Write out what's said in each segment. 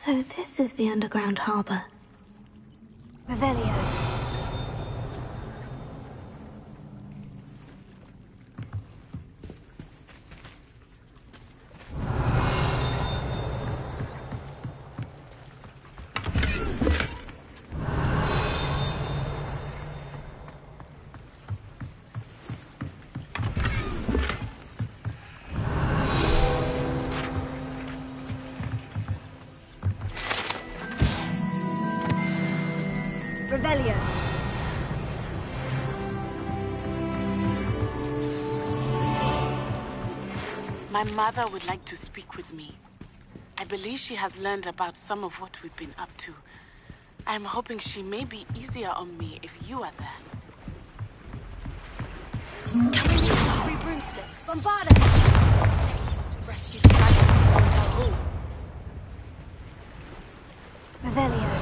So this is the underground harbor. Revelio. Revelio. My mother would like to speak with me. I believe she has learned about some of what we've been up to. I'm hoping she may be easier on me if you are there. Can we use the 3 broomsticks? Bombarda! We rescued the dragon from Hotel Hall. Revelio.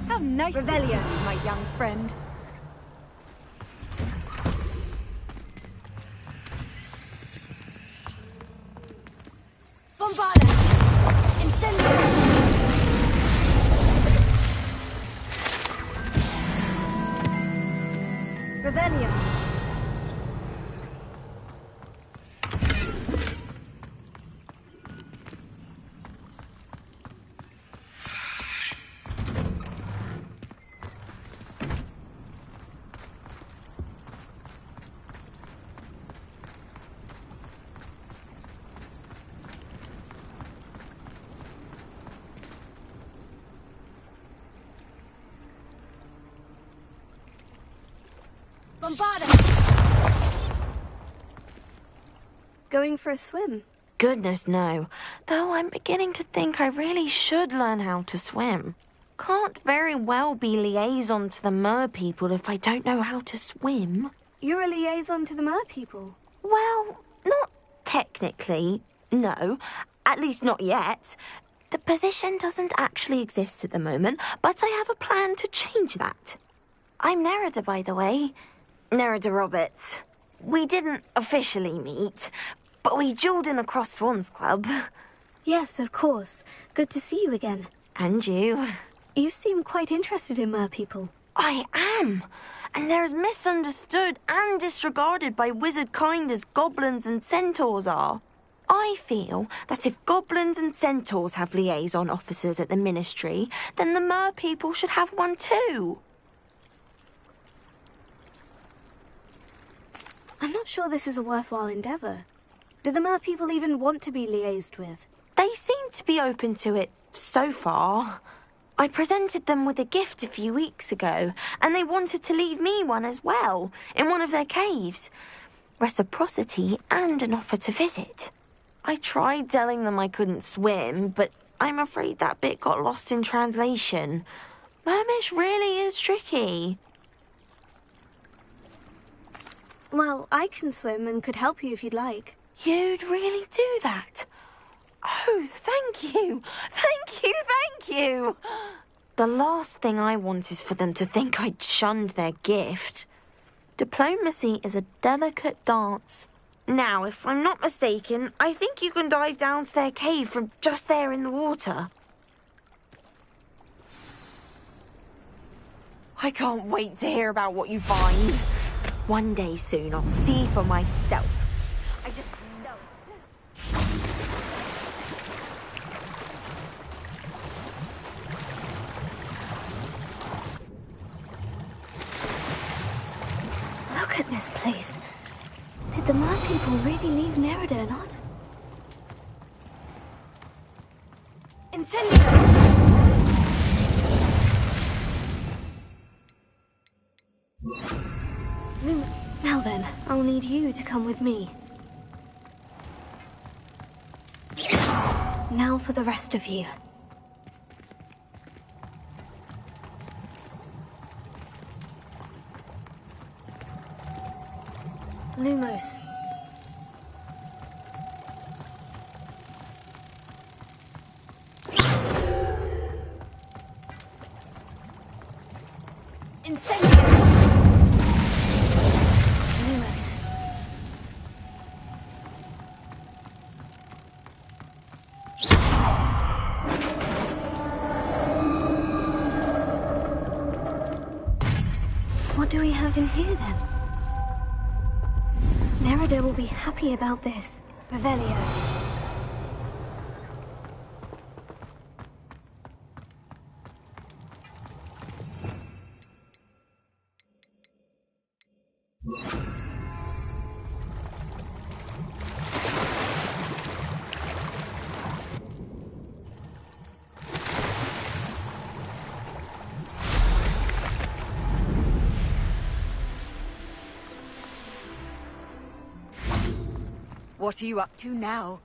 How nice Revelio. to see you, my young friend. Bombarda! Incendio! Revelio. Bombarda! Going for a swim? Goodness, no. Though I'm beginning to think I really should learn how to swim. Can't very well be liaison to the mer people if I don't know how to swim. You're a liaison to the mer people. Well, not technically, no. At least not yet. The position doesn't actually exist at the moment, but I have a plan to change that. I'm Nerida, by the way. Nerida Roberts. We didn't officially meet, but we duelled in the Crossed Swans Club. Yes, of course. Good to see you again. And you. You seem quite interested in mer people. I am. And they're as misunderstood and disregarded by wizard kind as goblins and centaurs are. I feel that if goblins and centaurs have liaison officers at the Ministry, then the mer people should have one too. I'm not sure this is a worthwhile endeavour. Do the mer people even want to be liaised with? They seem to be open to it so far. I presented them with a gift a few weeks ago, and they wanted to leave me one as well, in one of their caves. Reciprocity and an offer to visit. I tried telling them I couldn't swim, but I'm afraid that bit got lost in translation. Mermish really is tricky. Well, I can swim and could help you if you'd like. You'd really do that? Oh, thank you! Thank you, thank you! The last thing I want is for them to think I'd shunned their gift. Diplomacy is a delicate dance. Now, if I'm not mistaken, I think you can dive down to their cave from just there in the water. I can't wait to hear about what you find. One day soon, I'll see for myself. I just know Look at this place. Did the Mer people really leave Nerida or not? Incendio! Now then, I'll need you to come with me. Now for the rest of you. Lumos. Incendio! Lumos. What do we have in here then? Nerida will be happy about this. Revelio. What are you up to now?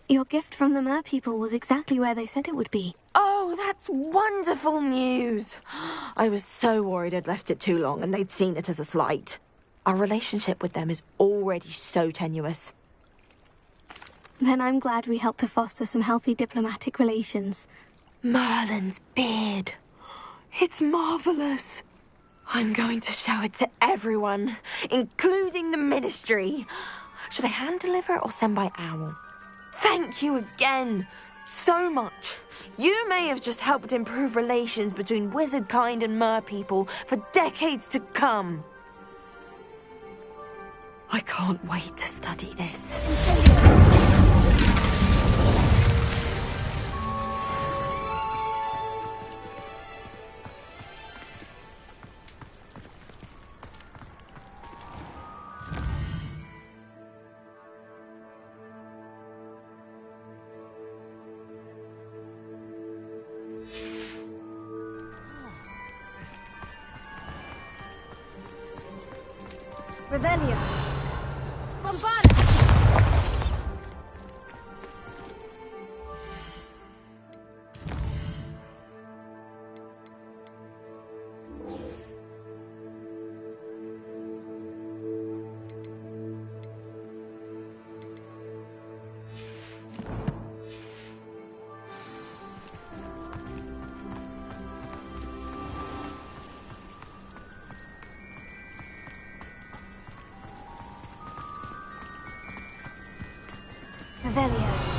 Your gift from the Mer people was exactly where they said it would be. Oh, that's wonderful news. I was so worried I'd left it too long and they'd seen it as a slight. Our relationship with them is already so tenuous. Then I'm glad we helped to foster some healthy diplomatic relations. Merlin's beard. It's marvellous. I'm going to show it to everyone, including the Ministry. Should I hand deliver or send by owl? Thank you again so much. You may have just helped improve relations between wizard kind and Mer people for decades to come. I can't wait to study this. Revelio. Bombard! Revelio.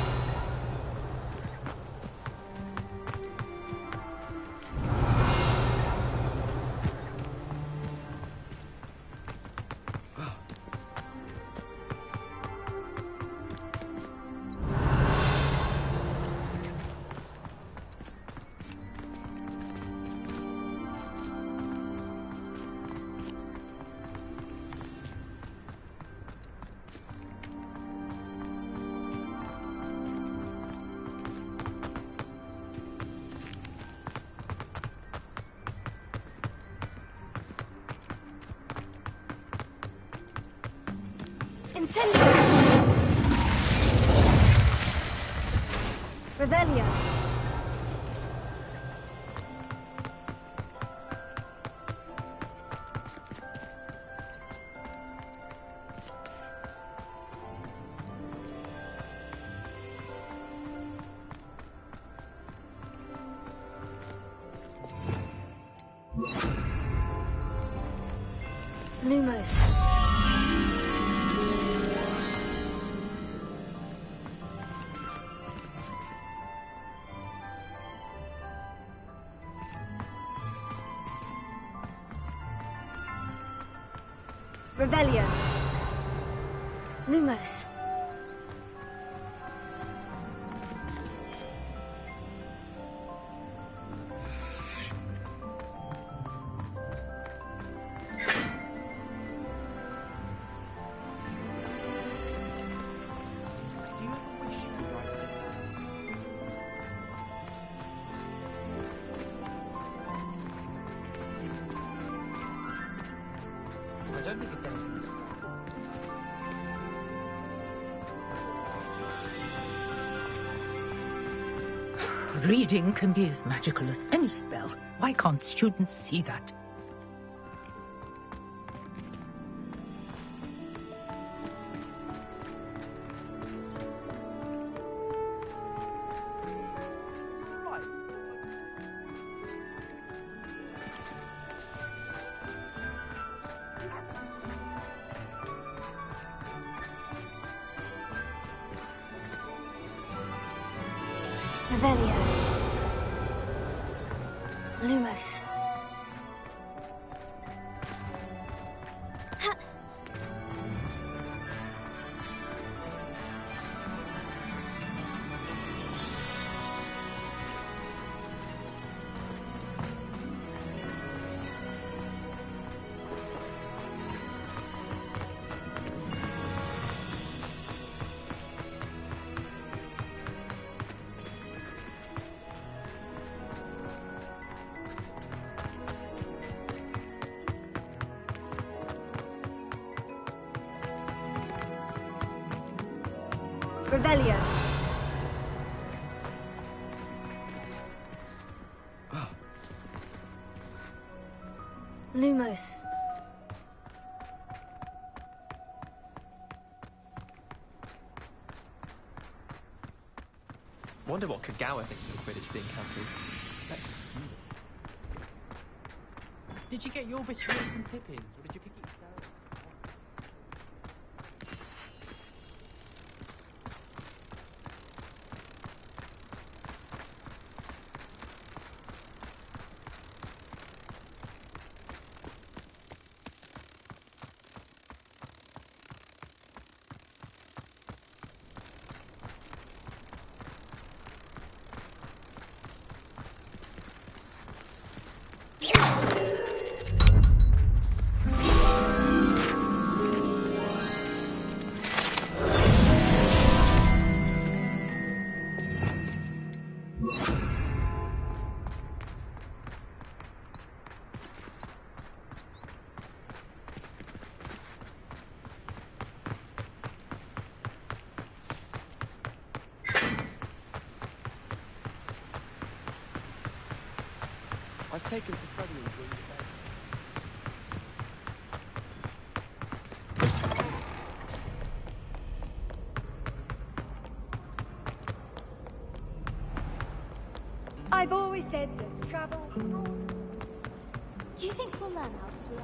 Incendio! Revelio. Lumos. Revelio. Lumos. don't think it's anything. Reading can be as magical as any spell. Why can't students see that? Revelio. Lumos. Ha! Revelio. Lumos. Wonder what Kagawa thinks of the Quidditch being cancelled. Did you get your biscuit from Pippin's, or did you pick it yourself? I've taken to Freddie and doing it. I've always said that travel... Do you think we'll learn how to fly?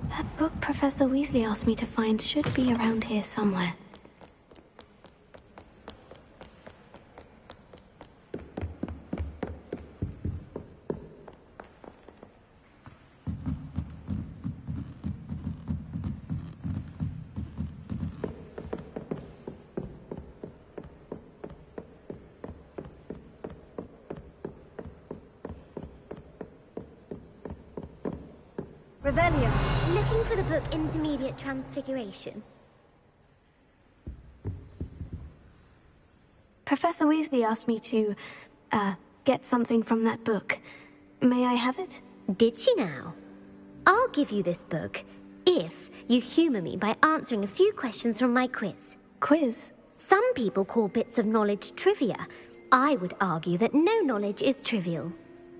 That book Professor Weasley asked me to find should be around here somewhere. Revelio. Looking for the book Intermediate Transfiguration? Professor Weasley asked me to, get something from that book. May I have it? Did she now? I'll give you this book if you humour me by answering a few questions from my quiz. Quiz? Some people call bits of knowledge trivia. I would argue that no knowledge is trivial.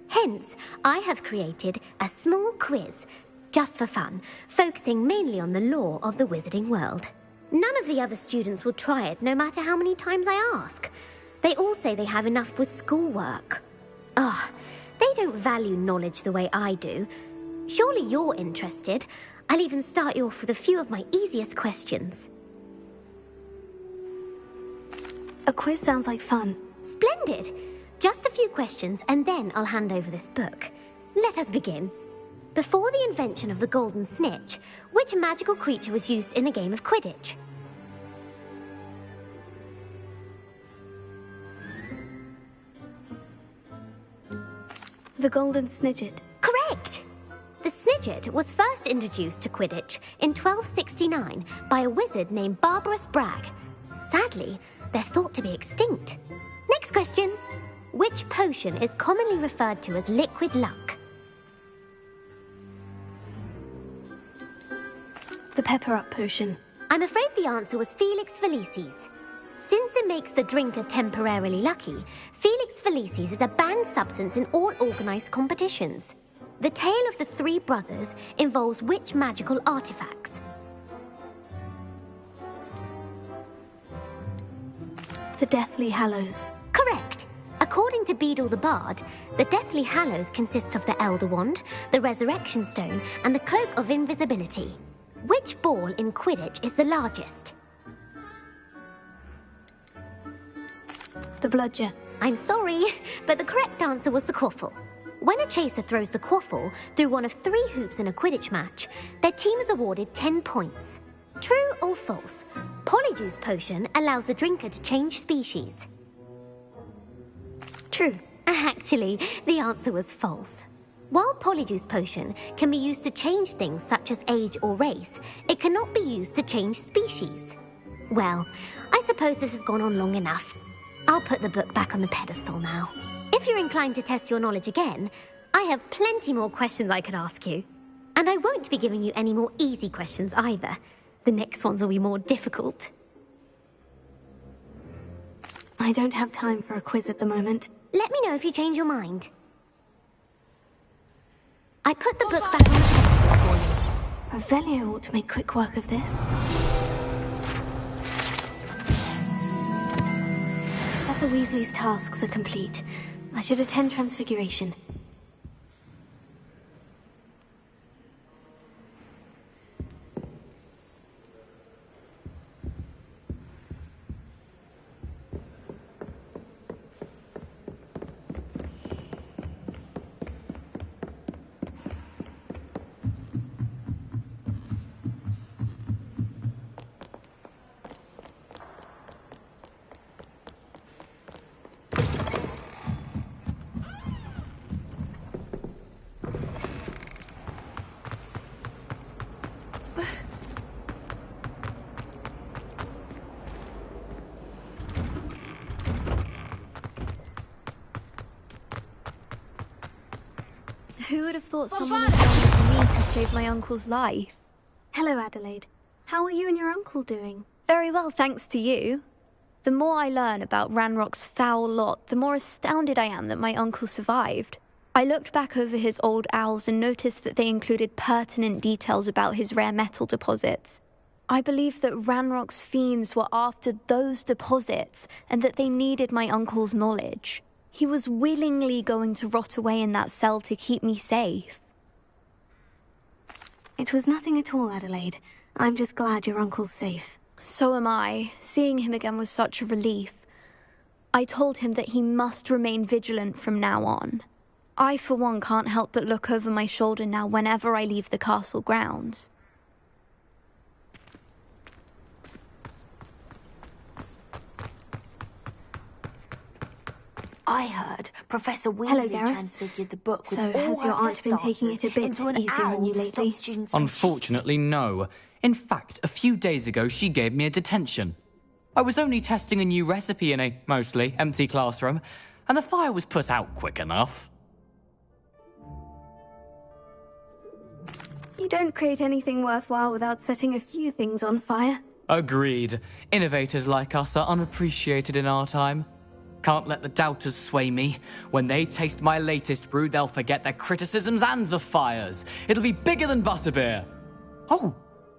Hence, I have created a small quiz, just for fun, focusing mainly on the lore of the wizarding world. None of the other students will try it, no matter how many times I ask. They all say they have enough with schoolwork. Ugh, they don't value knowledge the way I do. Surely you're interested. I'll even start you off with a few of my easiest questions. A quiz sounds like fun. Splendid! Just a few questions, and then I'll hand over this book. Let us begin. Before the invention of the golden snitch, which magical creature was used in a game of Quidditch? The golden snidget. Correct! The snidget was first introduced to Quidditch in 1269 by a wizard named Barbarous Bragg. Sadly, they're thought to be extinct. Next question. Which potion is commonly referred to as liquid luck? The pepper-up potion. I'm afraid the answer was Felix Felicis. Since it makes the drinker temporarily lucky, Felix Felicis is a banned substance in all organized competitions. The tale of the three brothers involves which magical artifacts? The Deathly Hallows. Correct. According to Beadle the Bard, the Deathly Hallows consists of the Elder Wand, the Resurrection Stone, and the Cloak of Invisibility. Which ball in Quidditch is the largest? The Bludger. I'm sorry, but the correct answer was the Quaffle. When a chaser throws the Quaffle through one of 3 hoops in a Quidditch match, their team is awarded 10 points. True or false? Polyjuice Potion allows the drinker to change species. True. Actually, the answer was false. While Polyjuice Potion can be used to change things such as age or race, it cannot be used to change species. Well, I suppose this has gone on long enough. I'll put the book back on the pedestal now. If you're inclined to test your knowledge again, I have plenty more questions I could ask you. And I won't be giving you any more easy questions either. The next ones will be more difficult. I don't have time for a quiz at the moment. Let me know if you change your mind. I put the book back on the pedestal for you. Revelio ought to make quick work of this. Professor Weasley's tasks are complete. I should attend Transfiguration. Who would have thought someone as young as me could save my uncle's life? Hello, Adelaide. How are you and your uncle doing? Very well, thanks to you. The more I learn about Ranrock's foul lot, the more astounded I am that my uncle survived. I looked back over his old owls and noticed that they included pertinent details about his rare metal deposits. I believe that Ranrock's fiends were after those deposits and that they needed my uncle's knowledge. He was willingly going to rot away in that cell to keep me safe. It was nothing at all, Adelaide. I'm just glad your uncle's safe. So am I. Seeing him again was such a relief. I told him that he must remain vigilant from now on. I, for one, can't help but look over my shoulder now whenever I leave the castle grounds. I heard Professor Hello, Weasley Gareth. transfigured the book with So, all has your of her aunt been taking it a bit into an easier on you owl to lately? stop students from Unfortunately, no. In fact, a few days ago, she gave me a detention. I was only testing a new recipe in a mostly empty classroom, and the fire was put out quick enough. You don't create anything worthwhile without setting a few things on fire. Agreed. Innovators like us are unappreciated in our time. Can't let the doubters sway me. When they taste my latest brew, they'll forget their criticisms and the fires. It'll be bigger than butterbeer. Oh,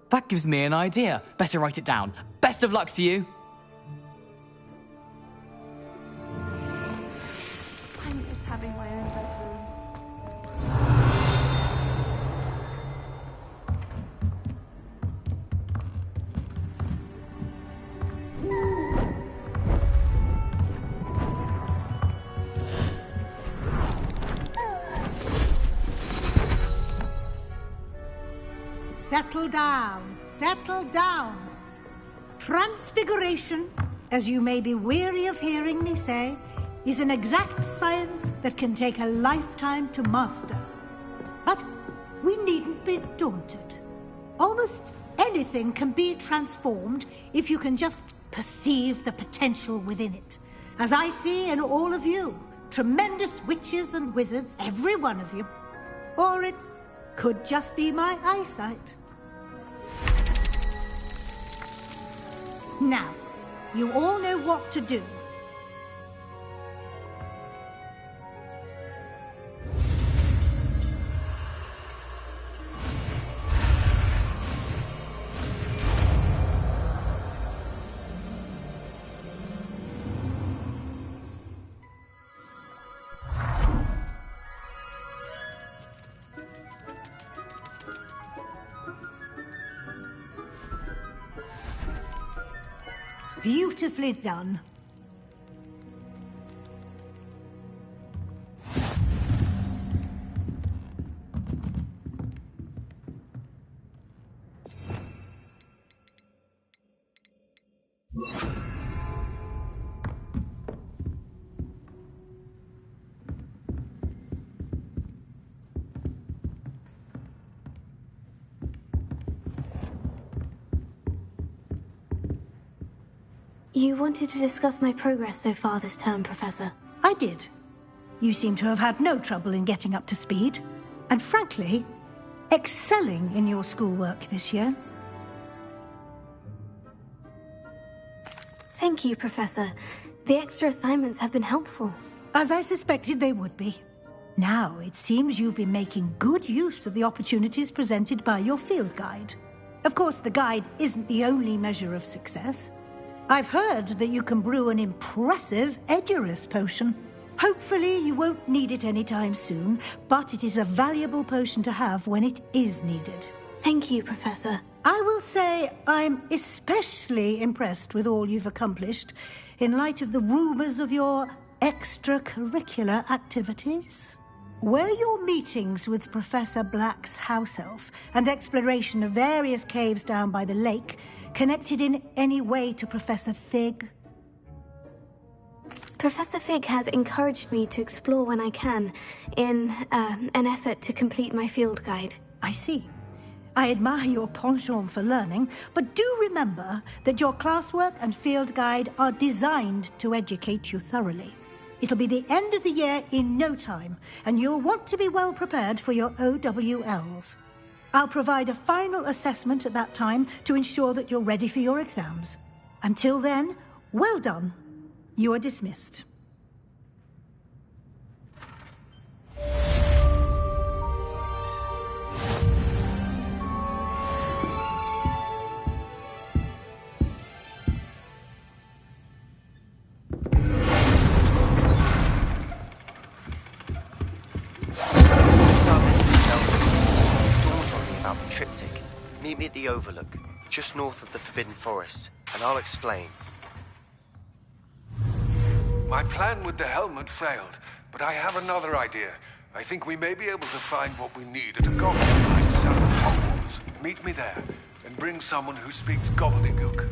that gives me an idea. Better write it down. Best of luck to you. I'm just having my own bedroom. Settle down, settle down. Transfiguration, as you may be weary of hearing me say, is an exact science that can take a lifetime to master. But we needn't be daunted. Almost anything can be transformed if you can just perceive the potential within it. As I see in all of you, tremendous witches and wizards, every one of you. Or it could just be my eyesight. Now, you all know what to do. Beautifully done. You wanted to discuss my progress so far this term, Professor. I did. You seem to have had no trouble in getting up to speed. And frankly, excelling in your schoolwork this year. Thank you, Professor. The extra assignments have been helpful. As I suspected they would be. Now, it seems you've been making good use of the opportunities presented by your field guide. Of course, the guide isn't the only measure of success. I've heard that you can brew an impressive Edurus potion. Hopefully you won't need it anytime soon, but it is a valuable potion to have when it is needed. Thank you, Professor. I will say I'm especially impressed with all you've accomplished in light of the rumors of your extracurricular activities. Were your meetings with Professor Black's house elf and exploration of various caves down by the lake connected in any way to Professor Fig? Professor Fig has encouraged me to explore when I can, in an effort to complete my field guide. I see. I admire your penchant for learning, but do remember that your classwork and field guide are designed to educate you thoroughly. It'll be the end of the year in no time, and you'll want to be well prepared for your OWLs. I'll provide a final assessment at that time to ensure that you're ready for your exams. Until then, well done. You are dismissed. Triptych. Meet me at the Overlook, just north of the Forbidden Forest, and I'll explain. My plan with the helmet failed, but I have another idea. I think we may be able to find what we need at a goblin mine south of Hogwarts. Meet me there, and bring someone who speaks gobbledygook.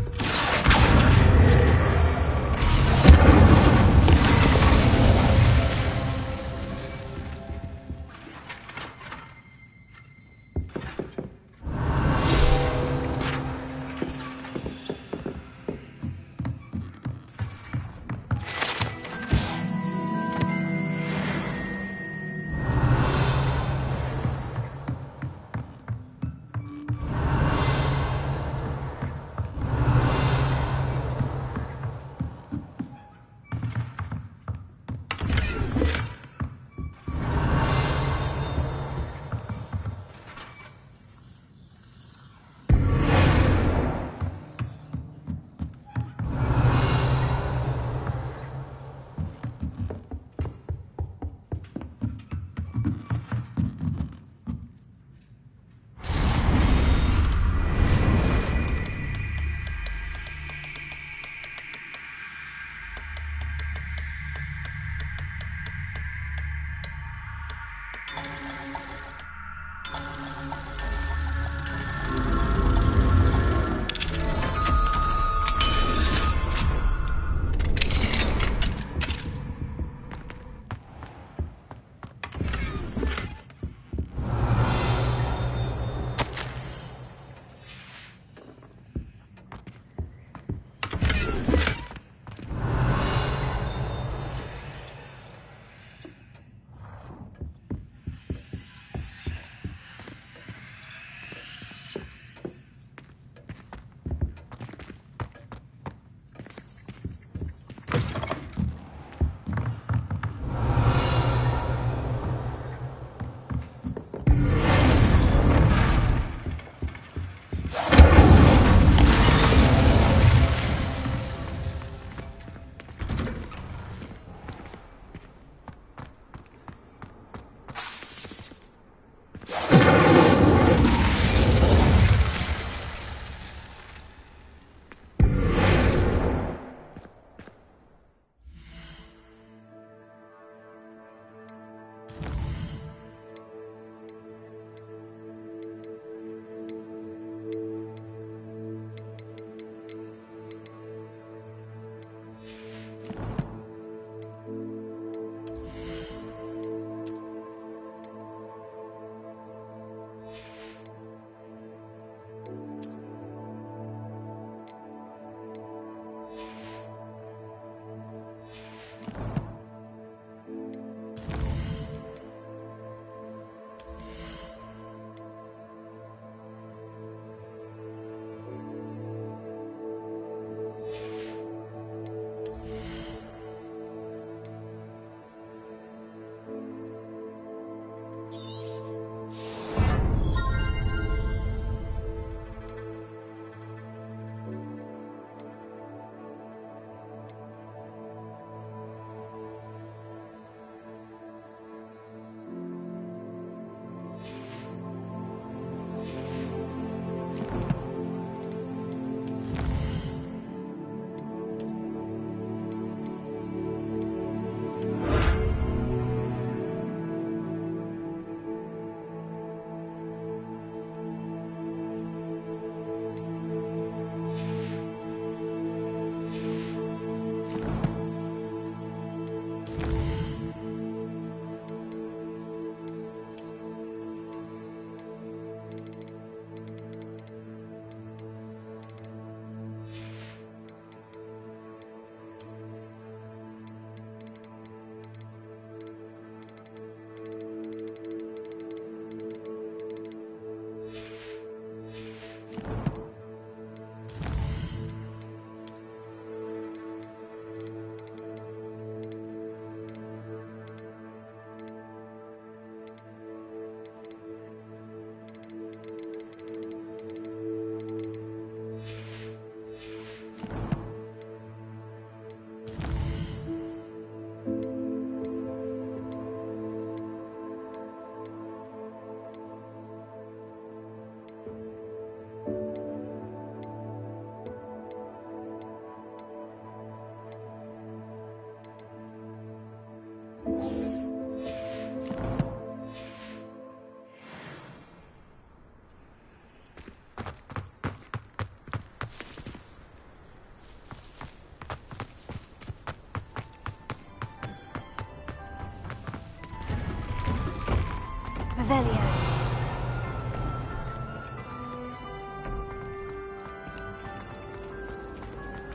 Revelio.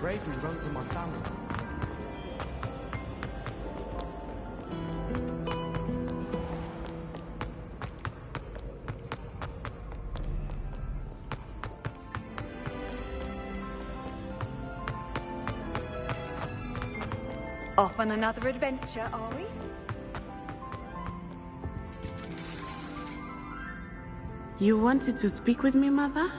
Bravery runs in my family. Off on another adventure, are we? You wanted to speak with me, Mother?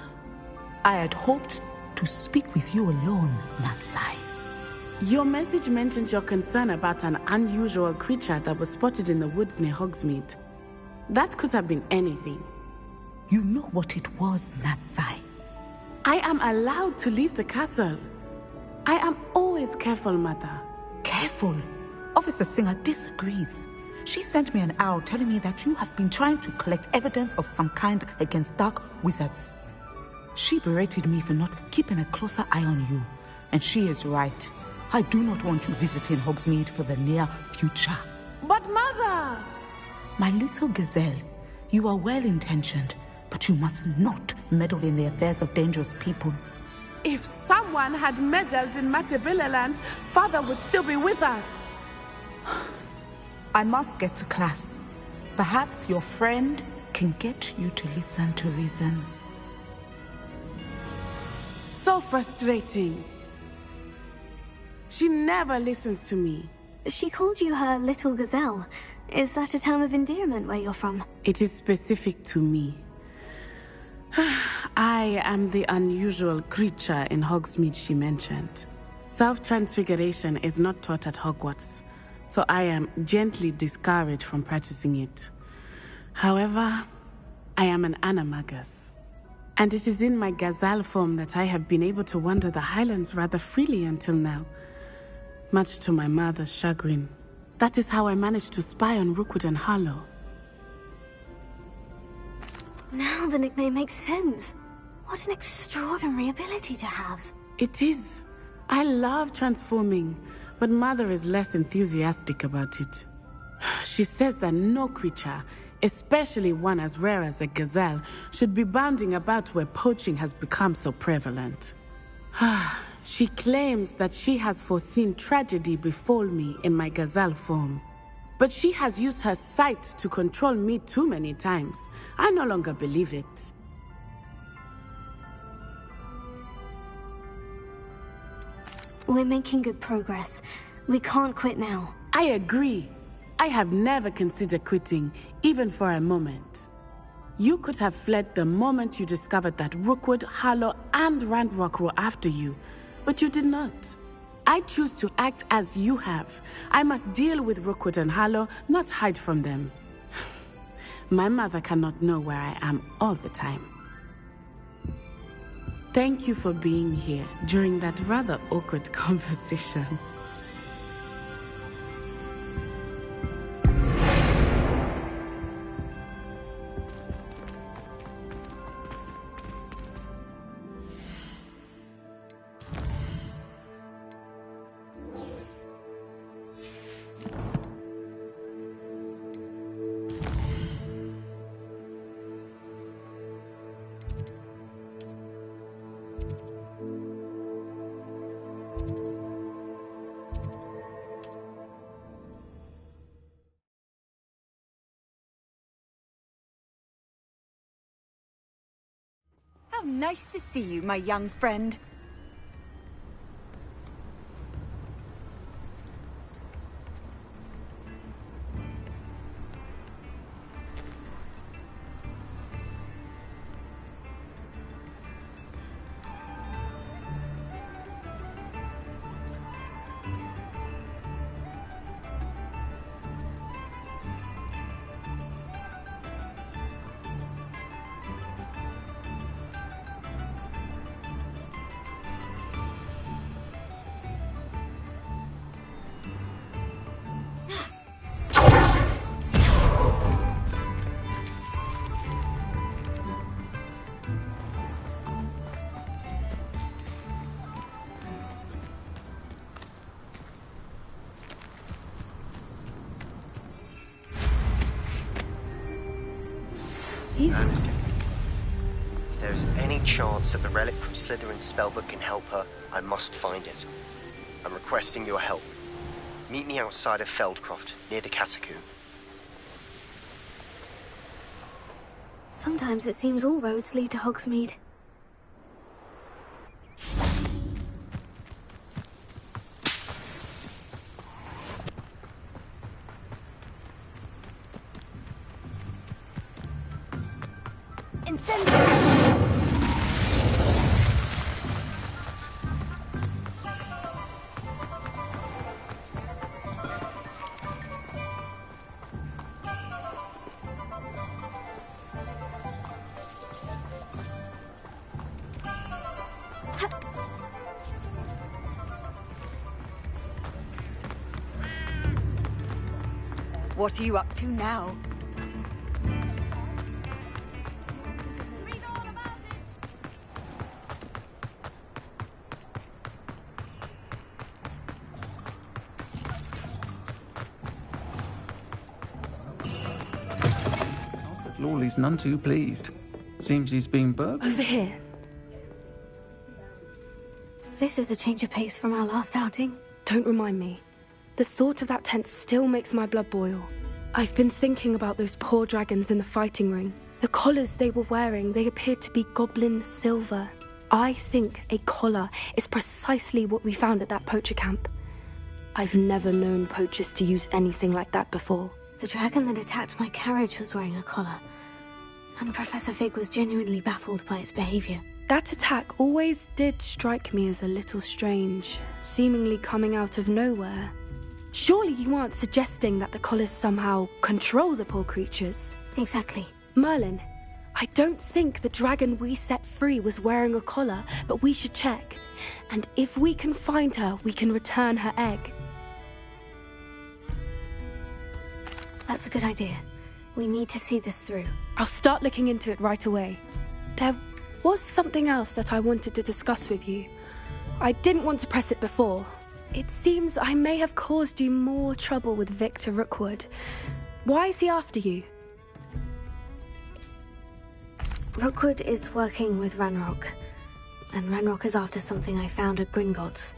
I had hoped to speak with you alone, Natsai. Your message mentioned your concern about an unusual creature that was spotted in the woods near Hogsmeade. That could have been anything. You know what it was, Natsai. I am allowed to leave the castle. I am always careful, Mother. Careful? Officer Singer disagrees. She sent me an owl telling me that you have been trying to collect evidence of some kind against dark wizards. She berated me for not keeping a closer eye on you, and she is right. I do not want you visiting Hogsmeade for the near future. But Mother! My little gazelle, you are well-intentioned, but you must not meddle in the affairs of dangerous people. If someone had meddled in Matabeleland, Father would still be with us. I must get to class. Perhaps your friend can get you to listen to reason. So frustrating. She never listens to me. She called you her little gazelle. Is that a term of endearment where you're from? It is specific to me. I am the unusual creature in Hogsmeade she mentioned. Self-transfiguration is not taught at Hogwarts, so I am gently discouraged from practicing it. However, I am an animagus, and it is in my gazelle form that I have been able to wander the Highlands rather freely until now, much to my mother's chagrin. That is how I managed to spy on Rookwood and Harlow. Now the nickname makes sense. What an extraordinary ability to have. It is. I love transforming, but Mother is less enthusiastic about it. She says that no creature, especially one as rare as a gazelle, should be bounding about where poaching has become so prevalent. She claims that she has foreseen tragedy befall me in my gazelle form. But she has used her sight to control me too many times. I no longer believe it. We're making good progress. We can't quit now. I agree. I have never considered quitting, even for a moment. You could have fled the moment you discovered that Rookwood, Harlow, and Ranrock were after you, but you did not. I choose to act as you have. I must deal with Rookwood and Harlow, not hide from them. My mother cannot know where I am all the time. Thank you for being here during that rather awkward conversation. How nice to see you, my young friend. Earnestly, if there is any chance that the relic from Slytherin's spellbook can help her, I must find it. I'm requesting your help. Meet me outside of Feldcroft, near the Catacomb. Sometimes it seems all roads lead to Hogsmeade. What are you up to now? Lawley's none too pleased. Seems he's been burgled. Over here. This is a change of pace from our last outing. Don't remind me. The thought of that tent still makes my blood boil. I've been thinking about those poor dragons in the fighting ring. The collars they were wearing, they appeared to be goblin silver. I think a collar is precisely what we found at that poacher camp. I've never known poachers to use anything like that before. The dragon that attacked my carriage was wearing a collar, and Professor Fig was genuinely baffled by its behavior. That attack always did strike me as a little strange, seemingly coming out of nowhere. Surely you aren't suggesting that the collars somehow control the poor creatures? Exactly. Merlin, I don't think the dragon we set free was wearing a collar, but we should check. And if we can find her, we can return her egg. That's a good idea. We need to see this through. I'll start looking into it right away. There was something else that I wanted to discuss with you. I didn't want to press it before. It seems I may have caused you more trouble with Victor Rookwood. Why is he after you? Rookwood is working with Ranrock. and Ranrock is after something I found at Gringotts.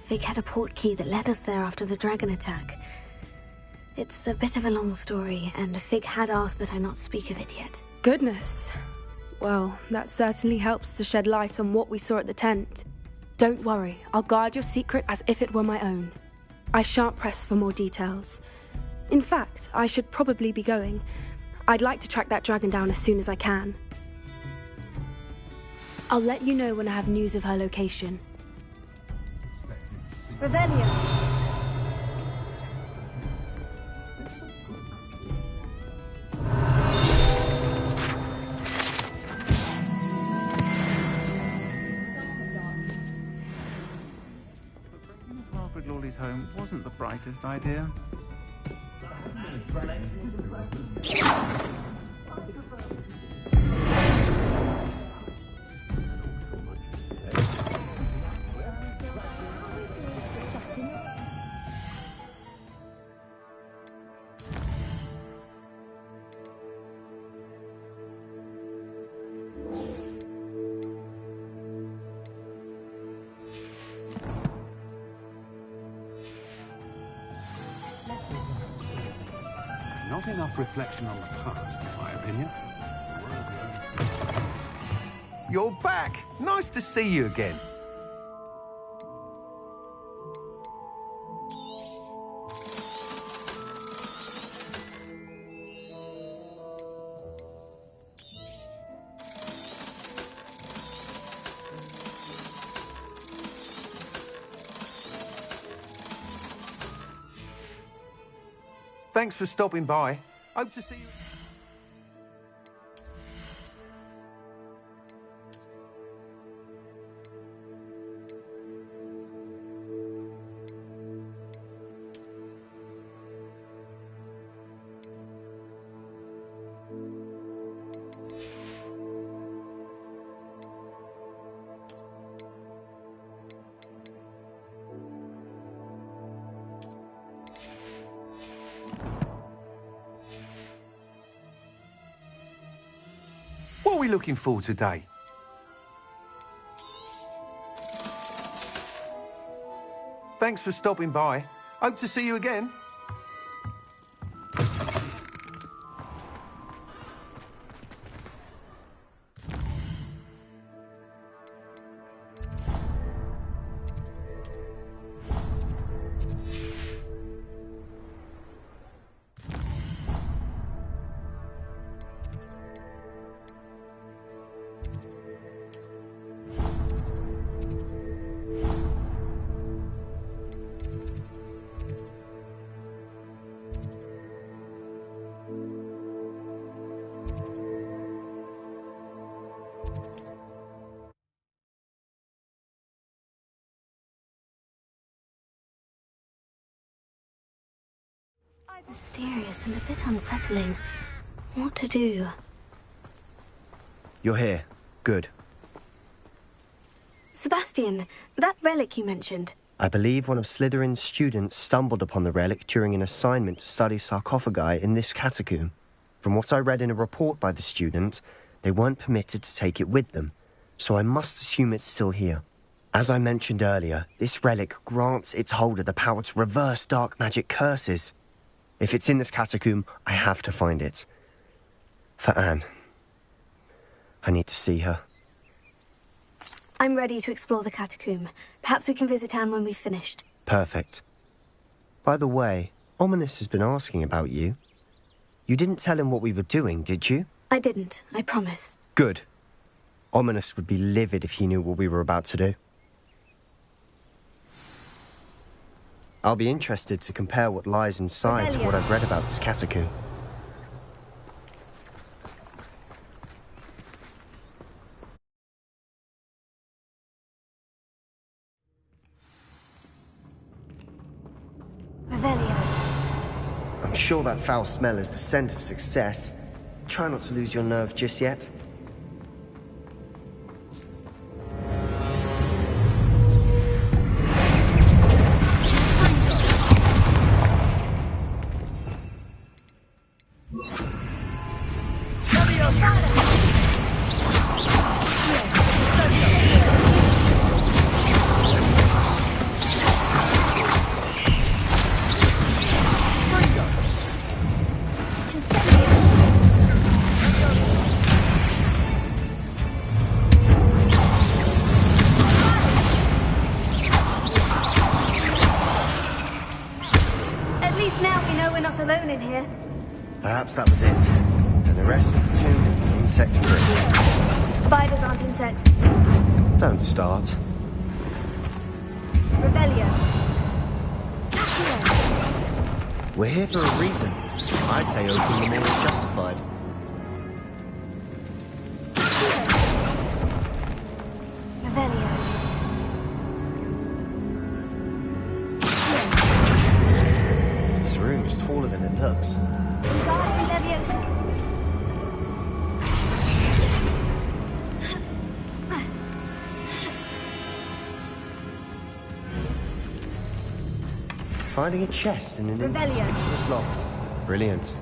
Fig had a portkey that led us there after the dragon attack. It's a bit of a long story, and Fig had asked that I not speak of it yet. Goodness. Well, that certainly helps to shed light on what we saw at the tent. Don't worry, I'll guard your secret as if it were my own. I shan't press for more details. In fact, I should probably be going. I'd like to track that dragon down as soon as I can. I'll let you know when I have news of her location. Revelio. Margaret Lawley's home wasn't the brightest idea. Not enough reflection on the past, in my opinion. You're back! Nice to see you again. Thanks for stopping by. Hope to see you. What are we looking for today? Thanks for stopping by. Hope to see you again. Mysterious and a bit unsettling. What to do? You're here. Good. Sebastian, that relic you mentioned. I believe one of Slytherin's students stumbled upon the relic during an assignment to study sarcophagi in this catacomb. From what I read in a report by the student, they weren't permitted to take it with them, so I must assume it's still here. As I mentioned earlier, this relic grants its holder the power to reverse dark magic curses. If it's in this catacomb, I have to find it. For Anne. I need to see her. I'm ready to explore the catacomb. Perhaps we can visit Anne when we've finished. Perfect. By the way, Ominous has been asking about you. You didn't tell him what we were doing, did you? I didn't, I promise. Good. Ominous would be livid if he knew what we were about to do. I'll be interested to compare what lies inside to what I've read about this catacomb. I'm sure that foul smell is the scent of success. Try not to lose your nerve just yet. least now we know we're not alone in here. Perhaps that was it. And the rest of the tomb, insect-free. Spiders aren't insects. Don't start. Revelio. We're here for a reason. I'd say open the more is justified. Revelio. This room is taller than it looks. Wingardium Leviosa. Finding a chest in an inconspicuous lock. Brilliant.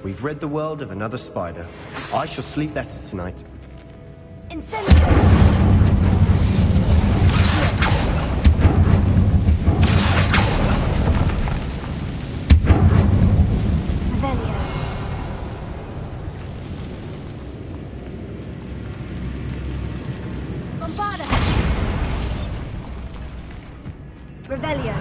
We've rid the world of another spider. I shall sleep better tonight. Revelio.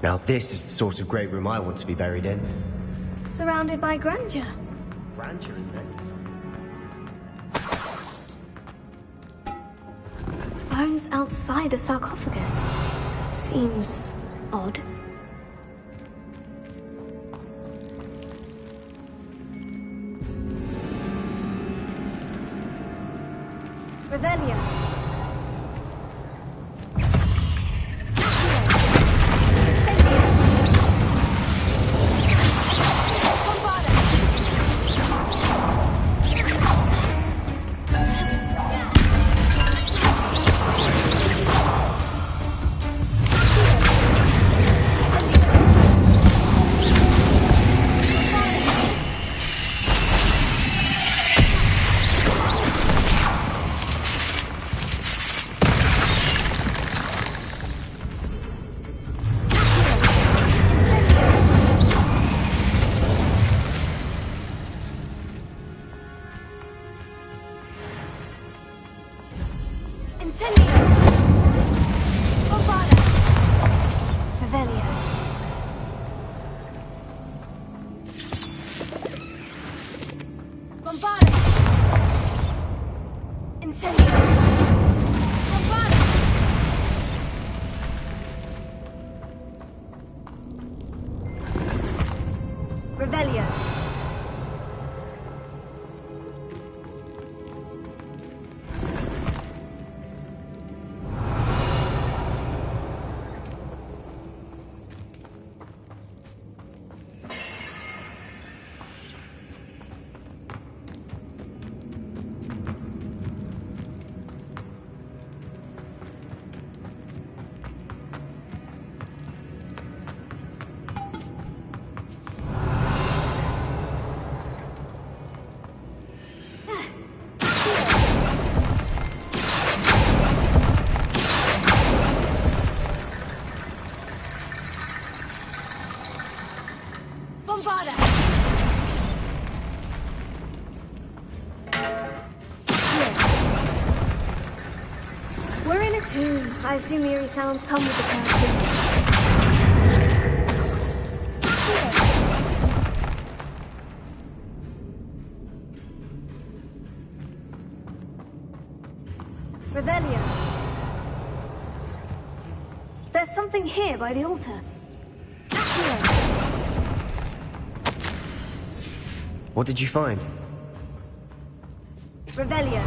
Now this is the sort of great room I want to be buried in. Surrounded by grandeur. Grandeur is next. Bones outside a sarcophagus. Seems odd. Revelio. Revelio. We're in a tomb. I assume eerie sounds come with the character. Revelio. There's something here by the altar. What did you find? Revelio.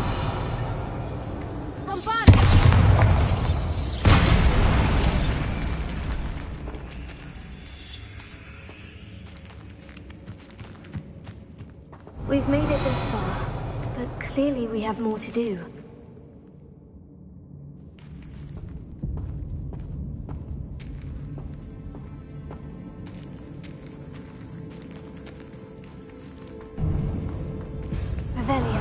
We've made it this far, but clearly we have more to do. Revelio.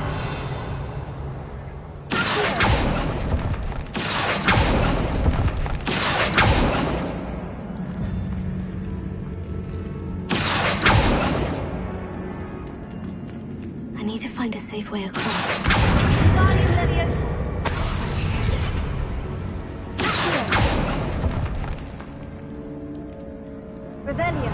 I need to find a safe way across. Revelio.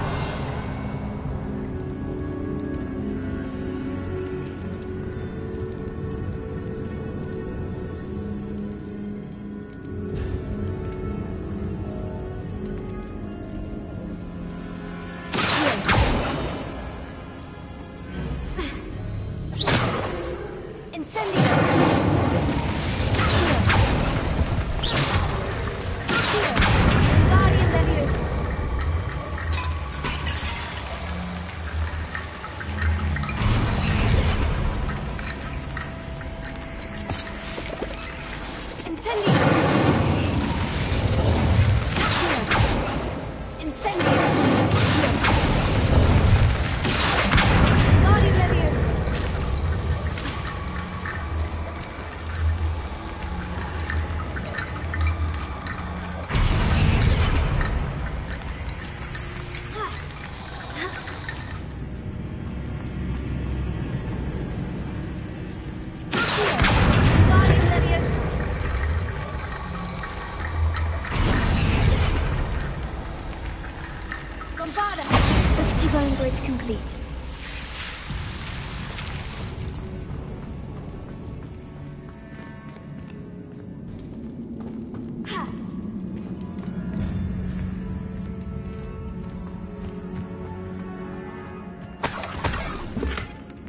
Bridge complete.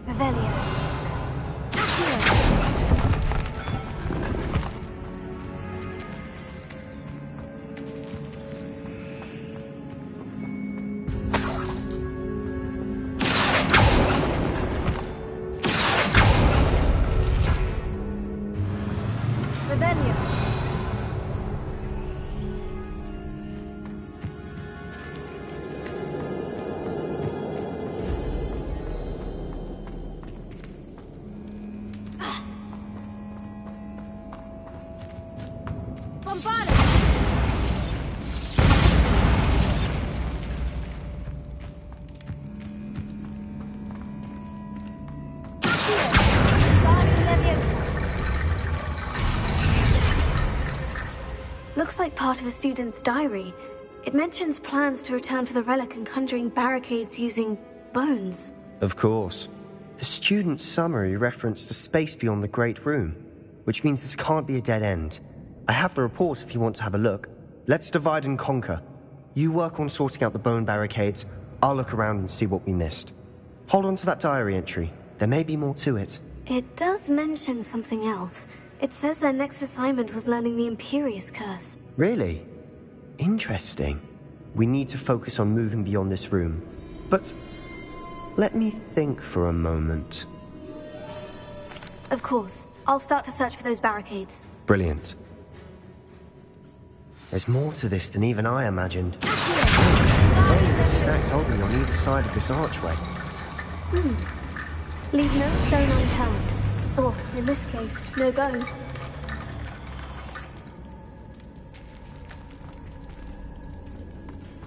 Revelio. Looks like part of a student's diary. It mentions plans to return for the relic and conjuring barricades using bones. Of course. The student's summary referenced a space beyond the Great Room, which means this can't be a dead end. I have the report if you want to have a look. Let's divide and conquer. You work on sorting out the bone barricades. I'll look around and see what we missed. Hold on to that diary entry. There may be more to it. It does mention something else. It says their next assignment was learning the Imperious Curse. Really? Interesting. We need to focus on moving beyond this room. But let me think for a moment. Of course. I'll start to search for those barricades. Brilliant. There's more to this than even I imagined. Bones are stacked oddly on either side of this archway. Leave no stone unturned. Or, in this case, no bone.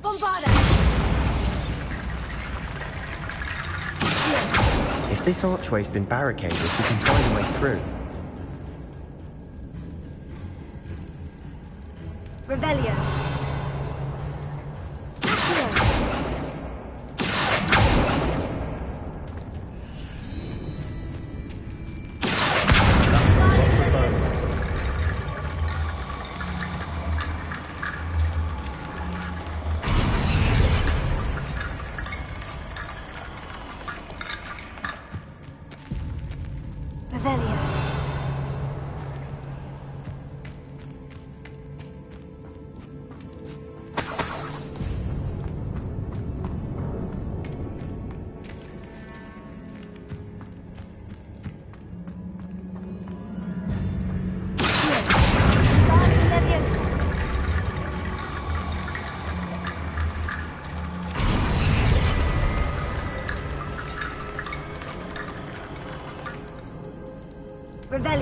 Bombarda! If this archway's been barricaded, we can find a way through. Revelio.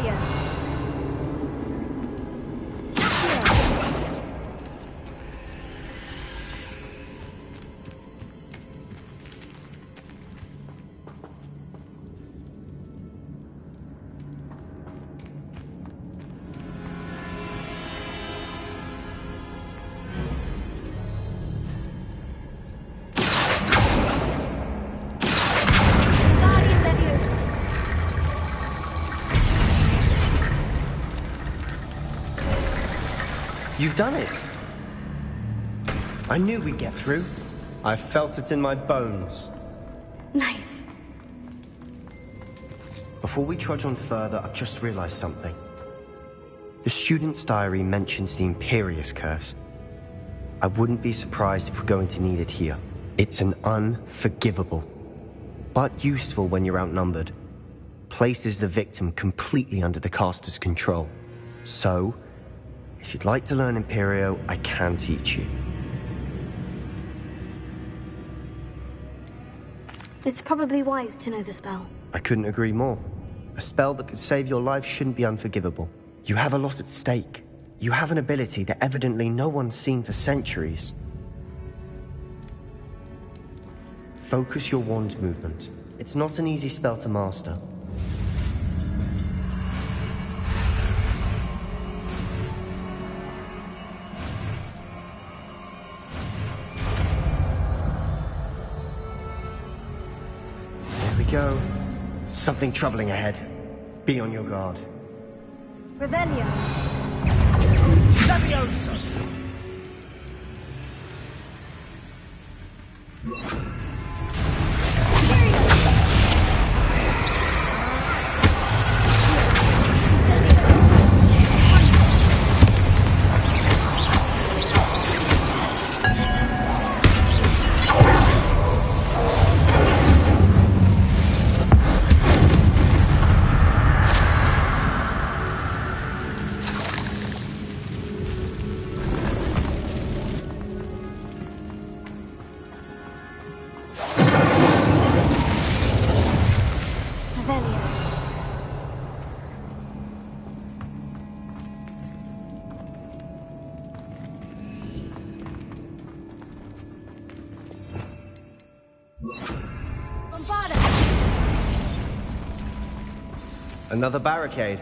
Revelio. You've done it! I knew we'd get through. I felt it in my bones. Nice. Before we trudge on further, I've just realized something. The student's diary mentions the Imperious Curse. I wouldn't be surprised if we're going to need it here. It's an unforgivable, but useful when you're outnumbered. Places the victim completely under the caster's control. So, if you'd like to learn Imperio, I can teach you. It's probably wise to know the spell. I couldn't agree more. A spell that could save your life shouldn't be unforgivable. You have a lot at stake. You have an ability that evidently no one's seen for centuries. Focus your wand movement. It's not an easy spell to master. There we go. Something troubling ahead. Be on your guard. Revelio. Leviosa! Another barricade.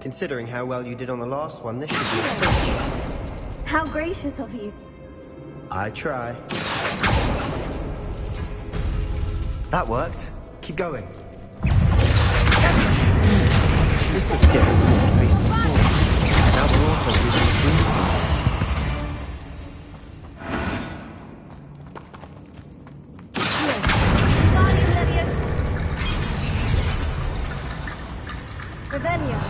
Considering how well you did on the last one, this should be a cinch. How gracious of you. I try. That worked. Keep going. This looks different from what we faced before. Now we're also using green symbols. Revelio.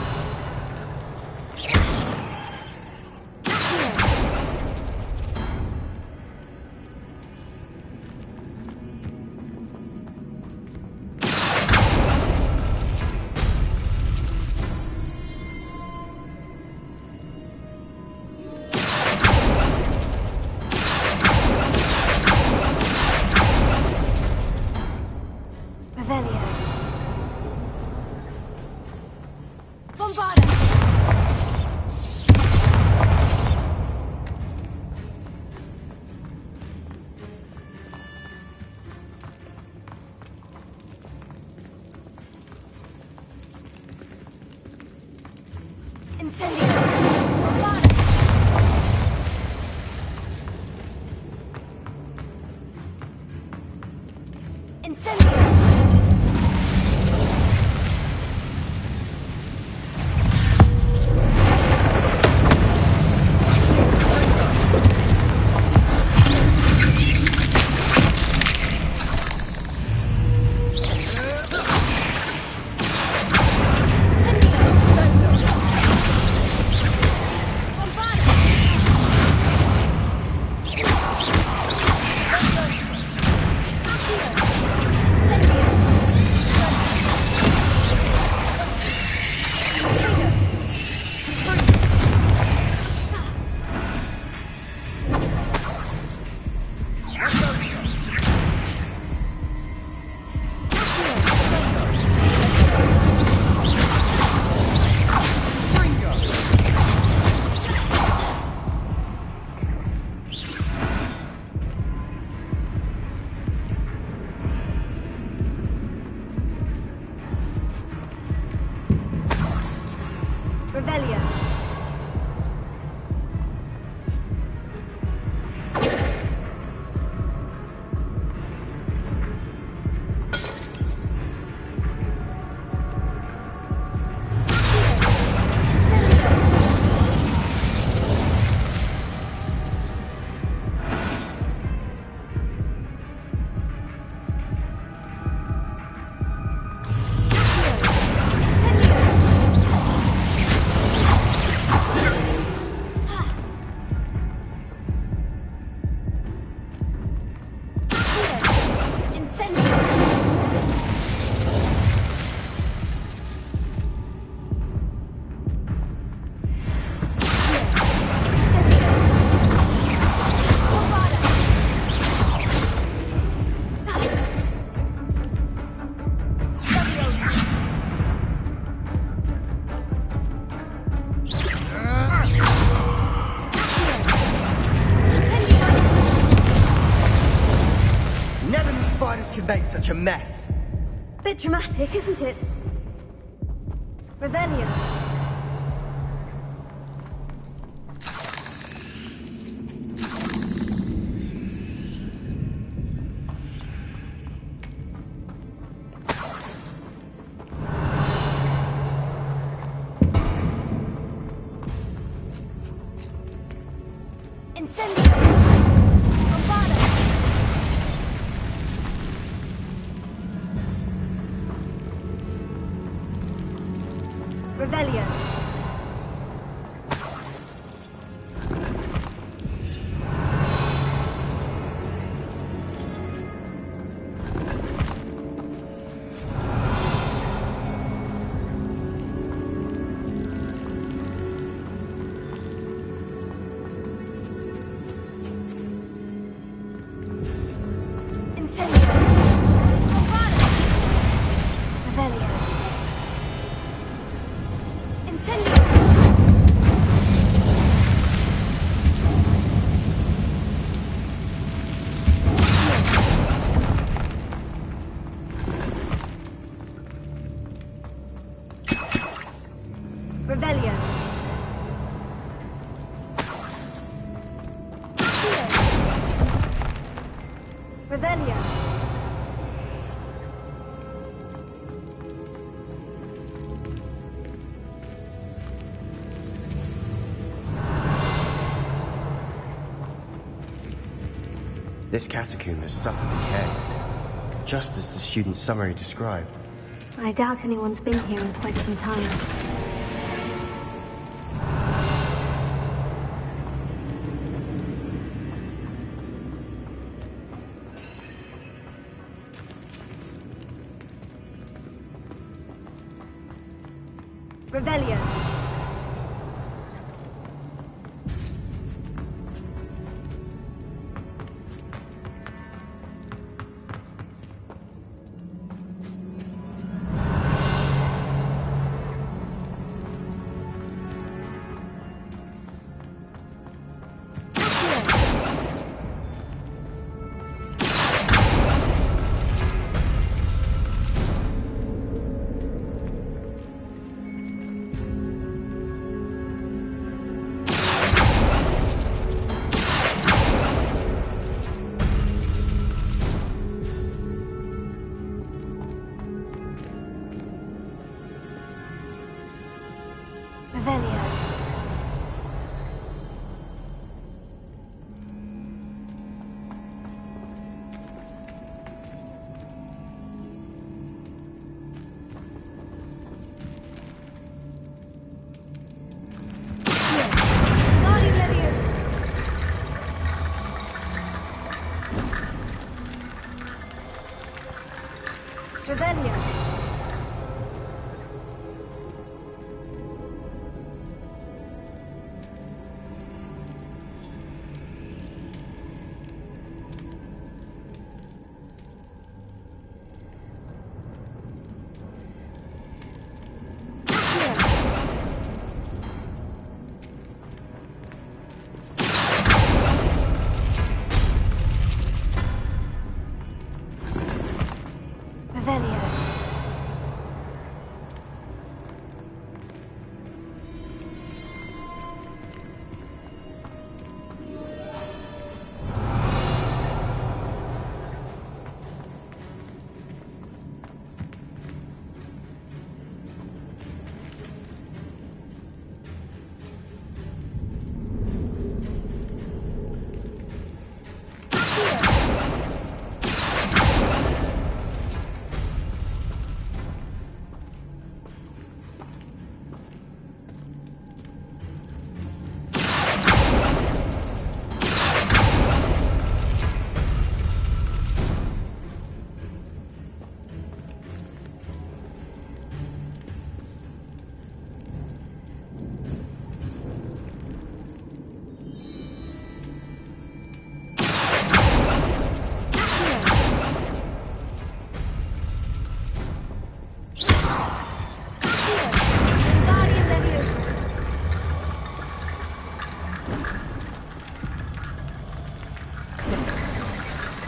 Revelio. Make such a mess. Bit dramatic, isn't it? Revelio. Revelio. Revelio. Revelio. This catacomb has suffered decay, just as the student's summary described. I doubt anyone's been here in quite some time. Revelio. Revelio. Revelio.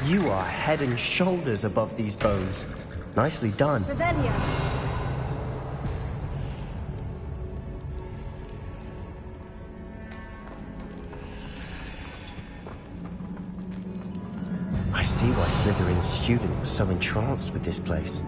You are head and shoulders above these bones. Nicely done. Revelio. I see why Slytherin's student was so entranced with this place.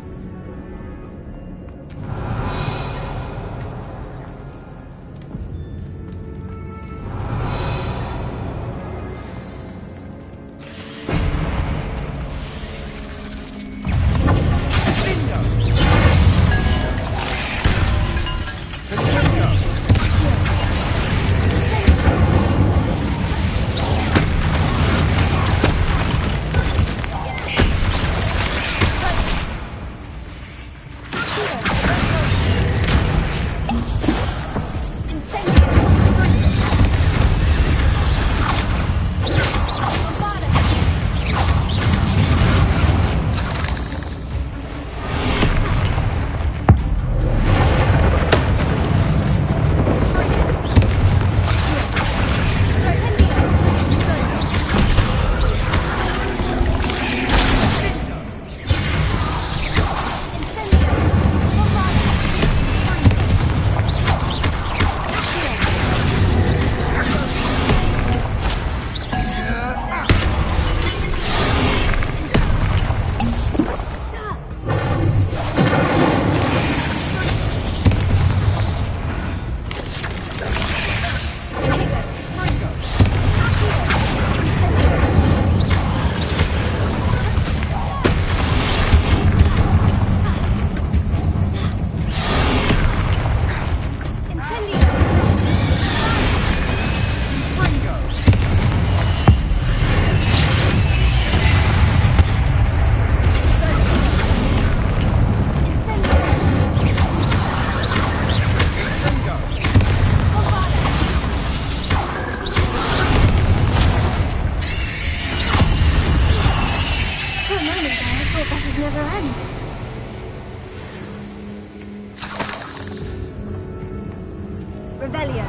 Revelio.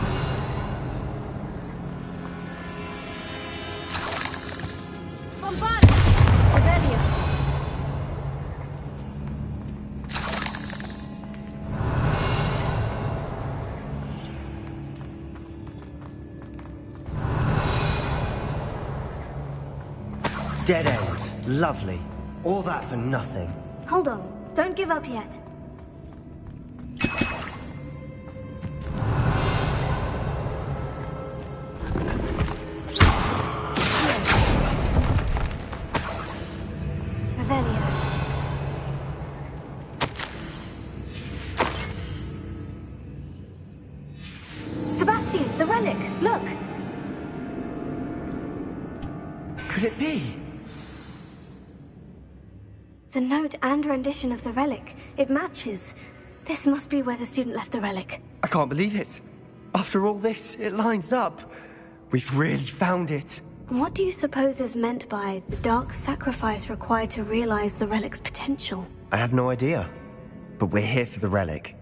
Bombard! Revelio. Dead end. Lovely. All that for nothing. Hold on. Don't give up yet. Revelio. Sebastian, the relic! Look! Could it be? The note and rendition of the relic. It matches. This must be where the student left the relic. I can't believe it. After all this, it lines up. We've really found it. What do you suppose is meant by the dark sacrifice required to realize the relic's potential? I have no idea. But we're here for the relic.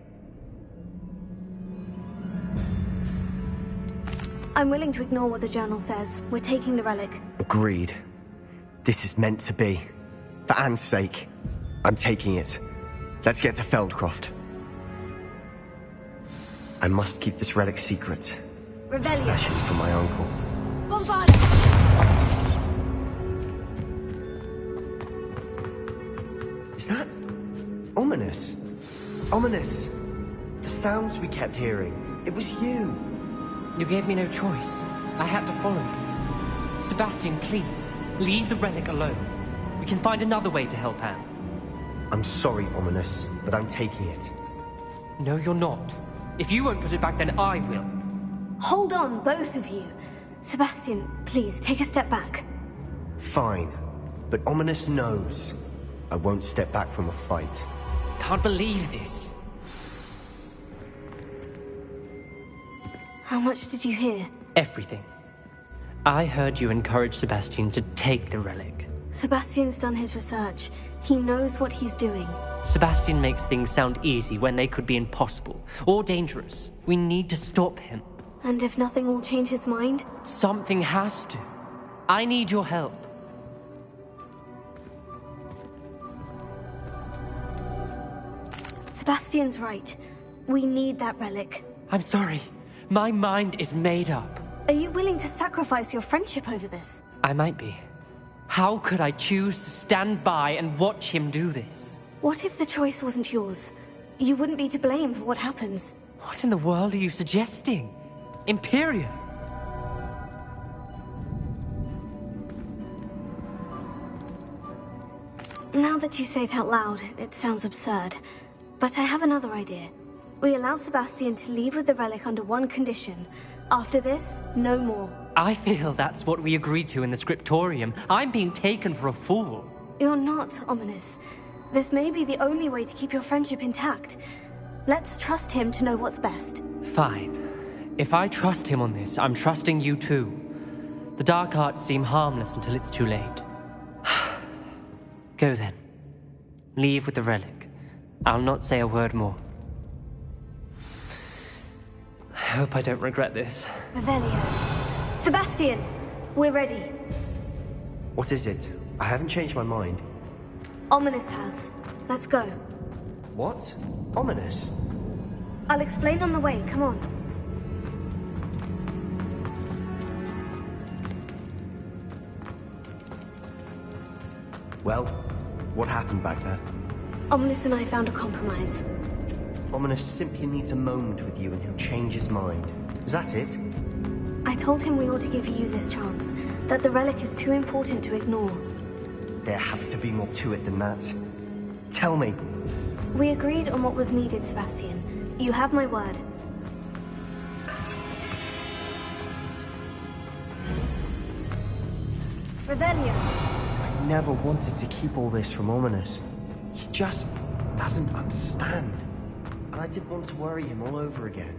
I'm willing to ignore what the journal says. We're taking the relic. Agreed. This is meant to be. For Anne's sake, I'm taking it. Let's get to Feldcroft. I must keep this relic secret. Revelio. Especially from my uncle. Bombarda! Is that ominous? Ominous! The sounds we kept hearing. It was you. You gave me no choice. I had to follow you. Sebastian, please, leave the relic alone. We can find another way to help Anne. I'm sorry, Ominous, but I'm taking it. No, you're not. If you won't put it back, then I will. Hold on, both of you. Sebastian, please, take a step back. Fine. But Ominous knows. I won't step back from a fight. Can't believe this. How much did you hear? Everything. I heard you encourage Sebastian to take the relic. Sebastian's done his research. He knows what he's doing. Sebastian makes things sound easy when they could be impossible or dangerous. We need to stop him. And if nothing will change his mind? Something has to. I need your help. Sebastian's right. We need that relic. I'm sorry. My mind is made up. Are you willing to sacrifice your friendship over this? I might be. How could I choose to stand by and watch him do this? What if the choice wasn't yours? You wouldn't be to blame for what happens. What in the world are you suggesting? Imperium? Now that you say it out loud, it sounds absurd. But I have another idea. We allow Sebastian to leave with the relic under one condition. After this, no more. I feel that's what we agreed to in the scriptorium. I'm being taken for a fool. You're not, Ominous. This may be the only way to keep your friendship intact. Let's trust him to know what's best. Fine. If I trust him on this, I'm trusting you too. The dark arts seem harmless until it's too late. Go then. Leave with the relic. I'll not say a word more. I hope I don't regret this. Revelio. Sebastian! We're ready. What is it? I haven't changed my mind. Ominous has. Let's go. What? Ominous? I'll explain on the way. Come on. Well, what happened back there? Ominous and I found a compromise. Ominous simply needs a moment with you and he'll change his mind. Is that it? I told him we ought to give you this chance, that the relic is too important to ignore. There has to be more to it than that. Tell me. We agreed on what was needed, Sebastian. You have my word. Revelio. I never wanted to keep all this from Ominous. He just doesn't understand. And I didn't want to worry him all over again.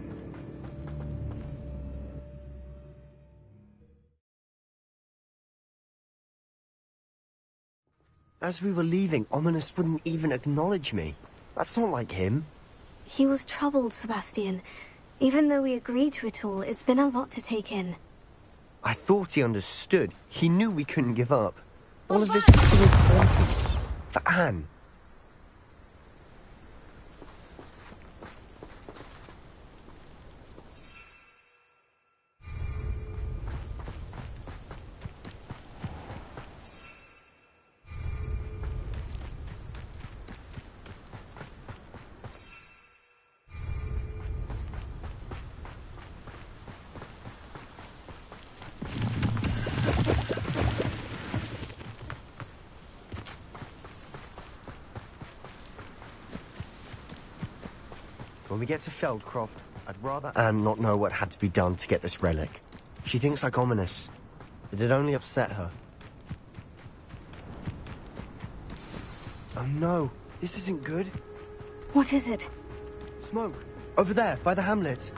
As we were leaving, Ominous wouldn't even acknowledge me. That's not like him. He was troubled, Sebastian. Even though we agreed to it all, it's been a lot to take in. I thought he understood. He knew we couldn't give up. All of this is too important. For Anne. When we get to Feldcroft, I'd rather Anne not know what had to be done to get this relic. She thinks like Ominous. It'd only upset her. Oh no, this isn't good. What is it? Smoke. Over there, by the hamlet.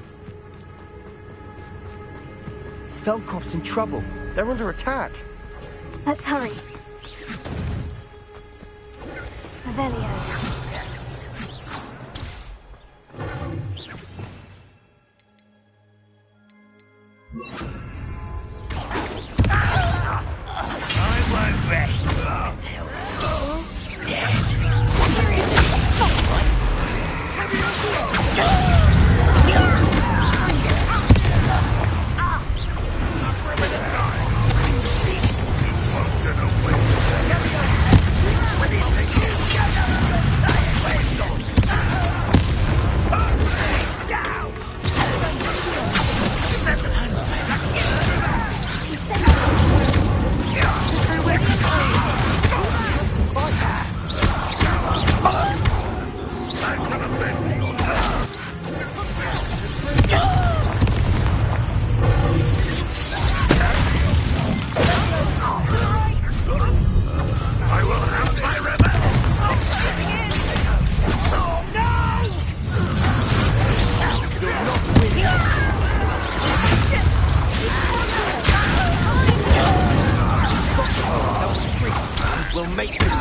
Feldcroft's in trouble. They're under attack. Let's hurry. Revelio. We'll make this.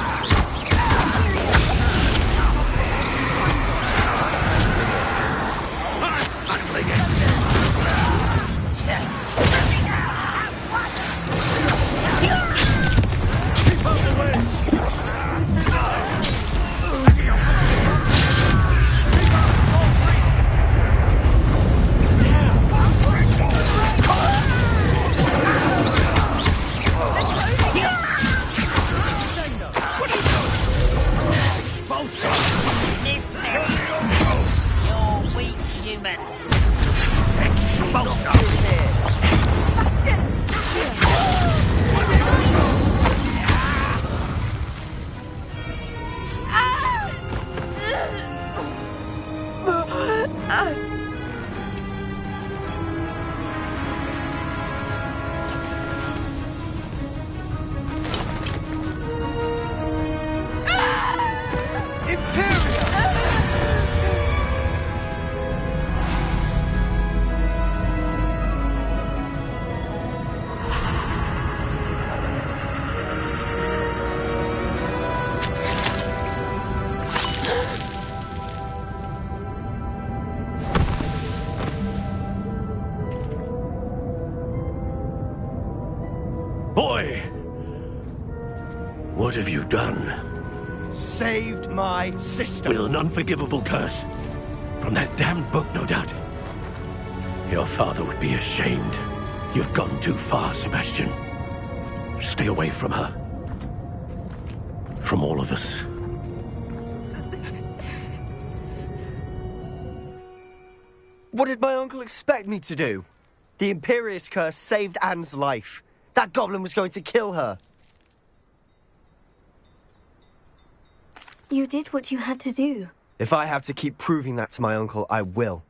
Boy! What have you done? Saved my sister. With an unforgivable curse. From that damned book, no doubt. Your father would be ashamed. You've gone too far, Sebastian. Stay away from her. From all of us. What did my uncle expect me to do? The Imperious curse saved Anne's life. That goblin was going to kill her. You did what you had to do. If I have to keep proving that to my uncle, I will.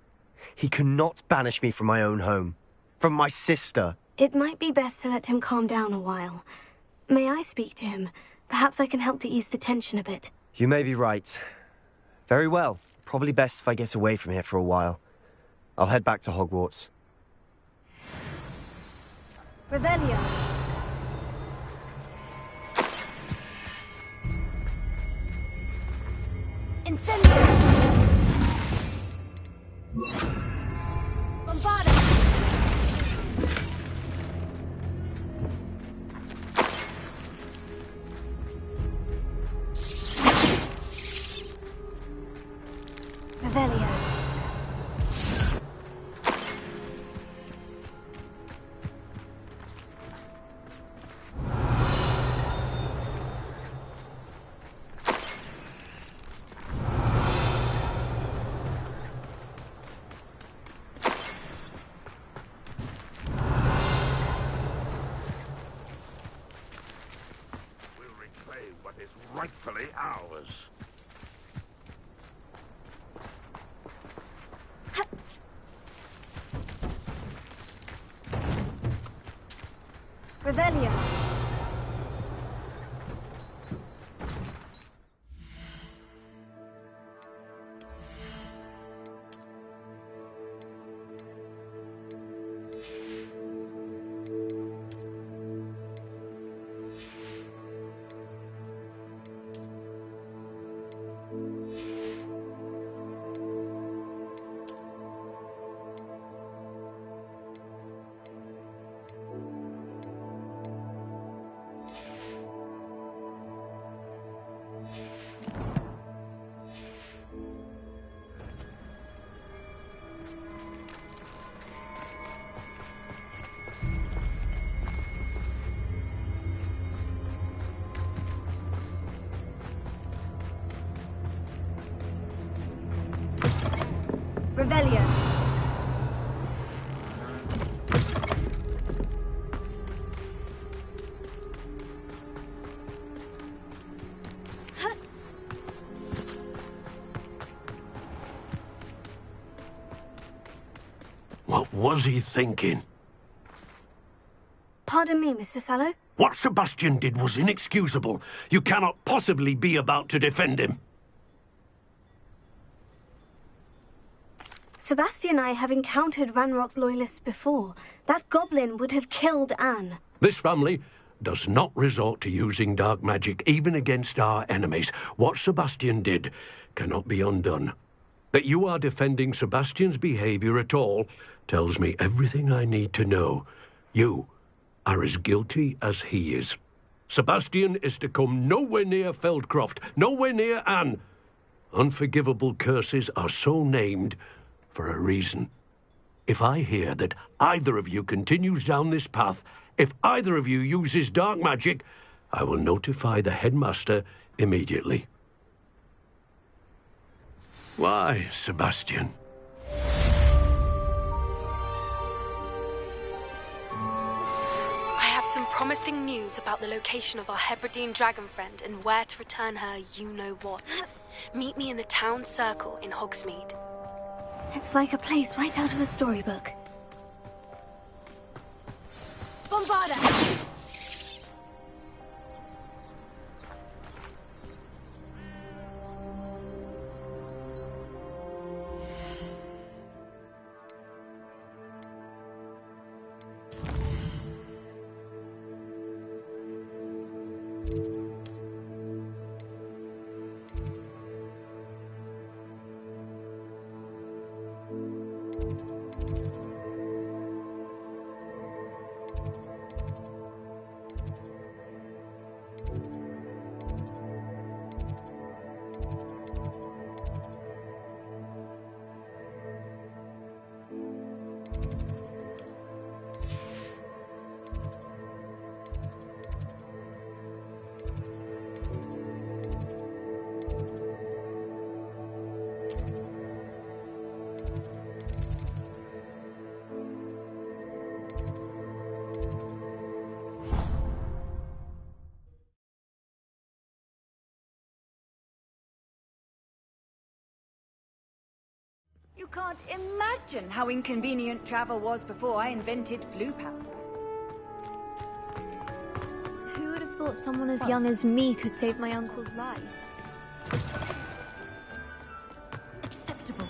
He cannot banish me from my own home. From my sister. It might be best to let him calm down a while. May I speak to him? Perhaps I can help to ease the tension a bit. You may be right. Very well. Probably best if I get away from here for a while. I'll head back to Hogwarts. Revelio. Incendio. Bombarda. Revelio. Rightfully ours. Revelio. Revelio. What was he thinking? Pardon me, Mr. Sallow? What Sebastian did was inexcusable. You cannot possibly be about to defend him. Sebastian and I have encountered Ranrock's loyalists before. That goblin would have killed Anne. This family does not resort to using dark magic even against our enemies. What Sebastian did cannot be undone. That you are defending Sebastian's behavior at all tells me everything I need to know. You are as guilty as he is. Sebastian is to come nowhere near Feldcroft, nowhere near Anne. Unforgivable curses are so named for a reason. If I hear that either of you continues down this path, if either of you uses dark magic, I will notify the headmaster immediately. Why, Sebastian? promising news about the location of our Hebridean dragon friend and where to return her you-know-what. Meet me in the town circle in Hogsmeade. It's like a place right out of a storybook. Bombarda! You can't imagine how inconvenient travel was before I invented flu powder. Who would have thought someone as young as me could save my uncle's life? Acceptable.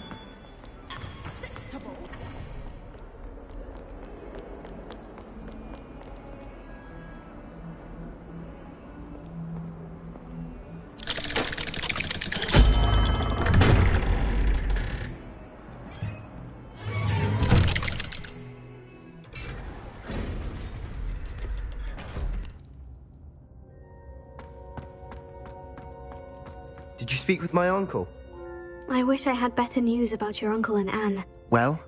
Acceptable. Did you speak with my uncle? I wish I had better news about your uncle and Anne. Well,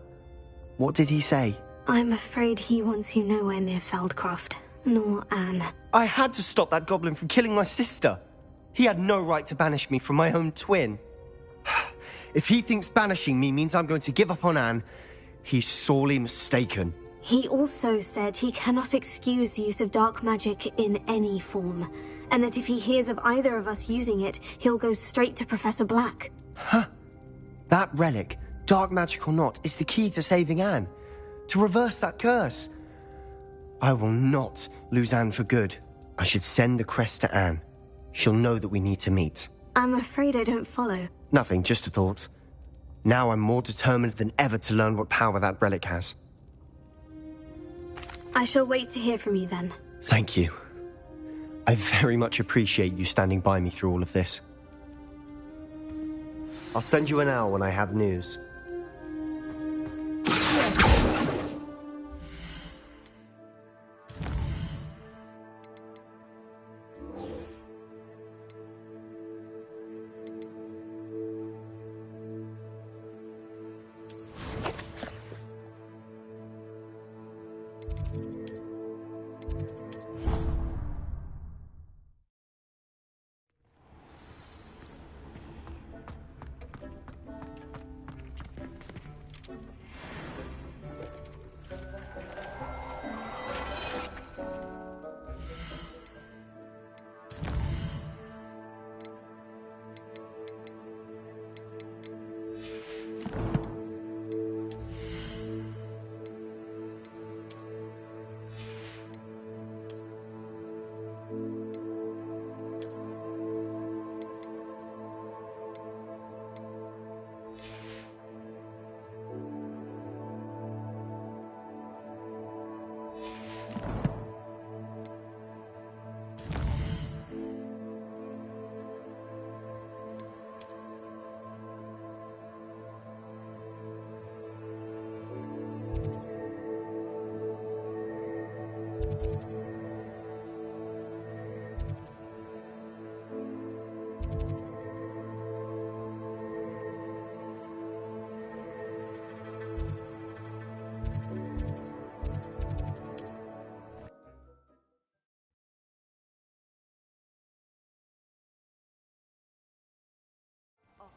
what did he say? I'm afraid he wants you nowhere near Feldcroft, nor Anne. I had to stop that goblin from killing my sister. He had no right to banish me from my own twin. If he thinks banishing me means I'm going to give up on Anne, he's sorely mistaken. He also said he cannot excuse the use of dark magic in any form, and that if he hears of either of us using it, he'll go straight to Professor Black. Huh? That relic, dark magic or not, is the key to saving Anne. To reverse that curse. I will not lose Anne for good. I should send the crest to Anne. She'll know that we need to meet. I'm afraid I don't follow. Nothing, just a thought. Now I'm more determined than ever to learn what power that relic has. I shall wait to hear from you then. Thank you. I very much appreciate you standing by me through all of this. I'll send you an owl when I have news.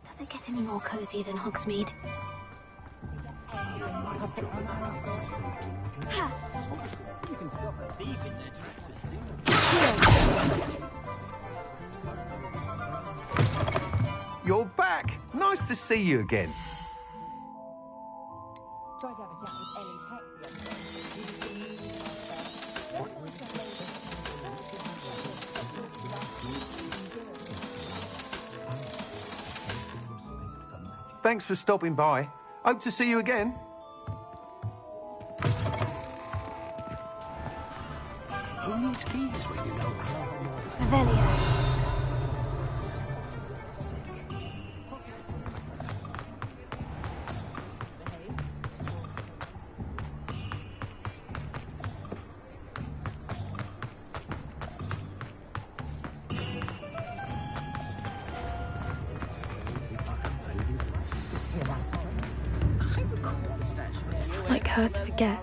Does it get any more cozy than Hogsmeade? to see you again. Thanks for stopping by. Hope to see you again. Who needs keys when you know how? Revelio. It's not like her to forget.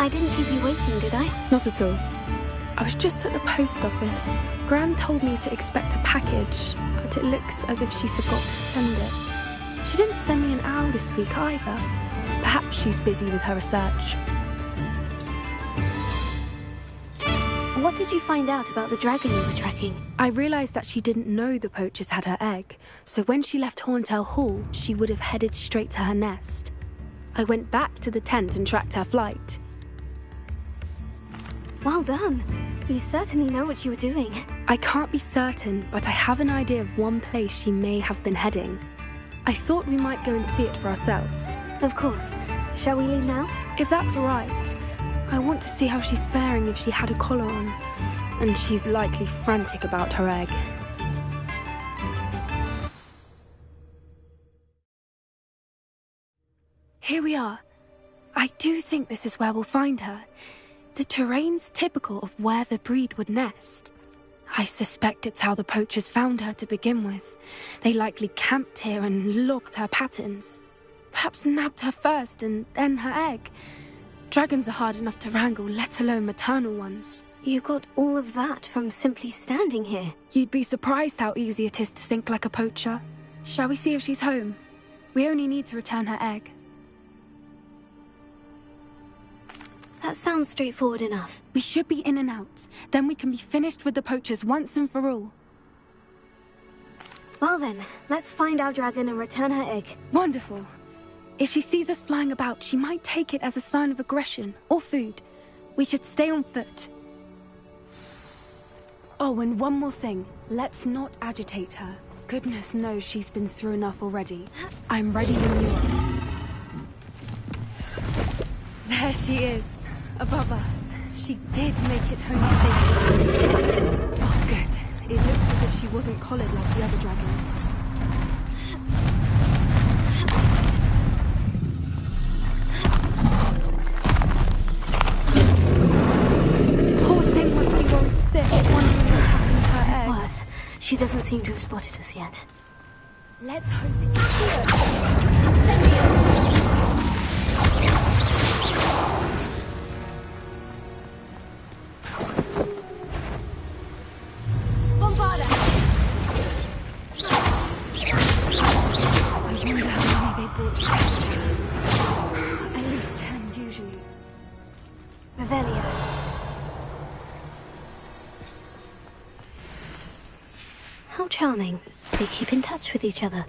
I didn't keep you waiting, did I? Not at all. I was just at the post office. Gran told me to expect a package, but it looks as if she forgot to send it. She didn't send me an owl this week either. Perhaps she's busy with her research. What did you find out about the dragon you were tracking? I realized that she didn't know the poachers had her egg, so when she left Horntail Hall, she would have headed straight to her nest. I went back to the tent and tracked her flight. Well done. You certainly know what you were doing. I can't be certain, but I have an idea of one place she may have been heading. I thought we might go and see it for ourselves. Of course. Shall we leave now? If that's all right. I want to see how she's faring if she had a collar on. And she's likely frantic about her egg. Here we are. I do think this is where we'll find her. The terrain's typical of where the breed would nest. I suspect it's how the poachers found her to begin with. They likely camped here and logged her patterns. Perhaps nabbed her first and then her egg. Dragons are hard enough to wrangle, let alone maternal ones. You got all of that from simply standing here. You'd be surprised how easy it is to think like a poacher. Shall we see if she's home? We only need to return her egg. That sounds straightforward enough. We should be in and out. Then we can be finished with the poachers once and for all. Well then, let's find our dragon and return her egg. Wonderful. If she sees us flying about, she might take it as a sign of aggression or food. We should stay on foot. Oh, and one more thing. Let's not agitate her. Goodness knows she's been through enough already. I'm ready when you are. There she is, above us. She did make it home safely. Oh, good. It looks as if she wasn't collared like the other dragons. Poor thing must be worried sick, wondering what happened to her egg. Worth. She doesn't seem to have spotted us yet. Let's hope it's here. At least 10, usually. Revelio. How charming. They keep in touch with each other.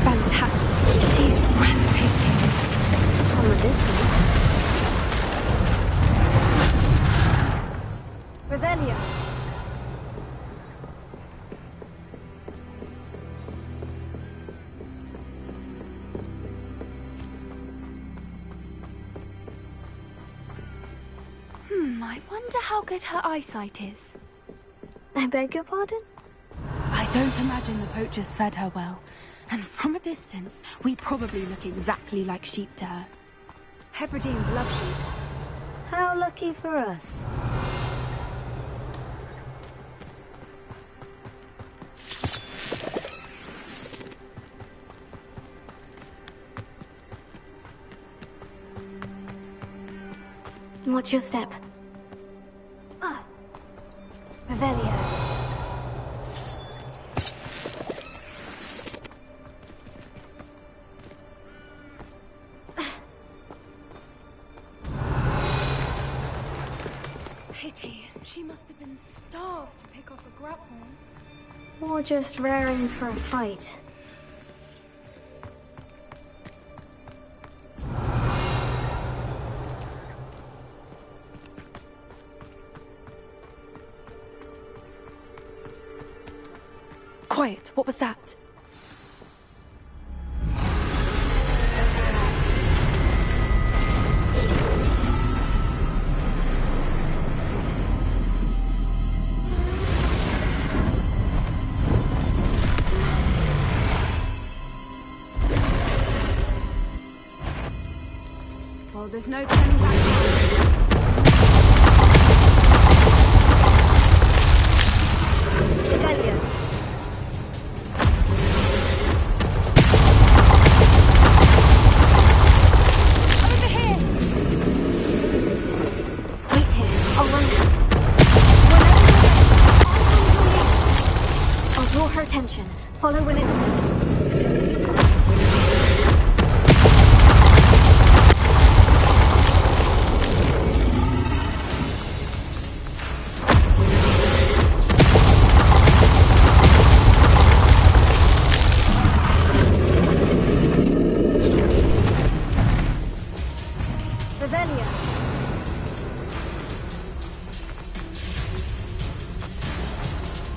Fantastic. She's breathtaking. From a distance. Revelio. I wonder how good her eyesight is. I beg your pardon? I don't imagine the poachers fed her well. And from a distance, we probably look exactly like sheep to her. Hebrideans love sheep. How lucky for us. Watch your step. Revelio. Pity. She must have been starved to pick up a grapple. Or just raring for a fight. Quiet. What was that? Well, there's no turning back now. Revelio. Over here! Wait here. I'll run ahead. I'll draw her attention. Follow when it's safe.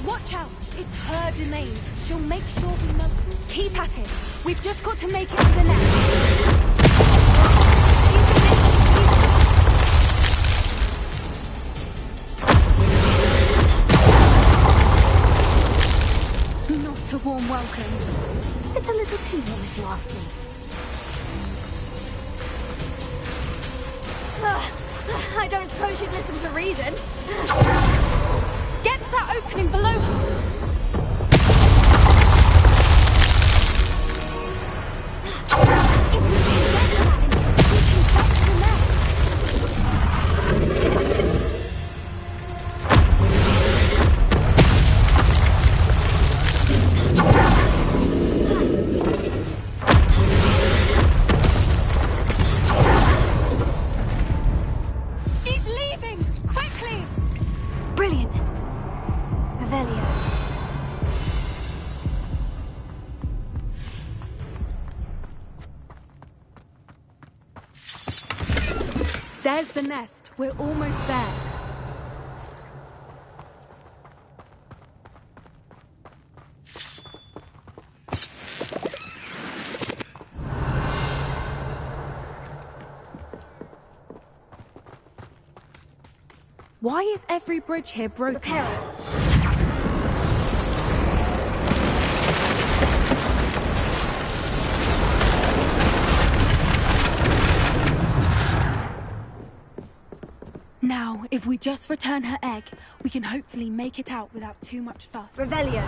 Watch out! It's her domain. She'll make sure we know. Keep at it. We've just got to make it to the nest. Not a warm welcome. It's a little too warm if you ask me. I don't suppose you'd listen to reason. Get to that opening below her. She's leaving! Quickly! Brilliant. Revelio. There's the nest. We're almost there. Why is every bridge here broken? Now, if we just return her egg, we can hopefully make it out without too much fuss. Revelio.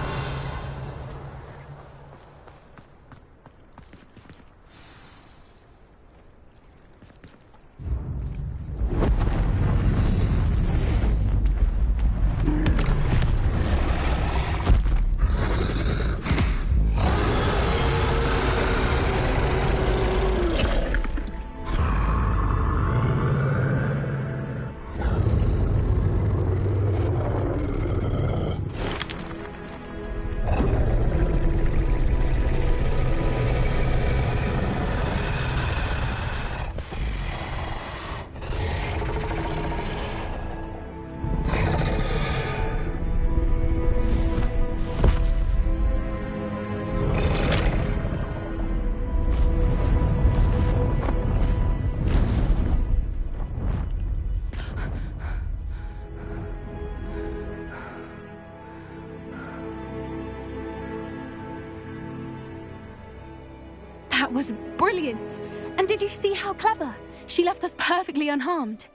That was brilliant! And did you see how clever? She left us perfectly unharmed.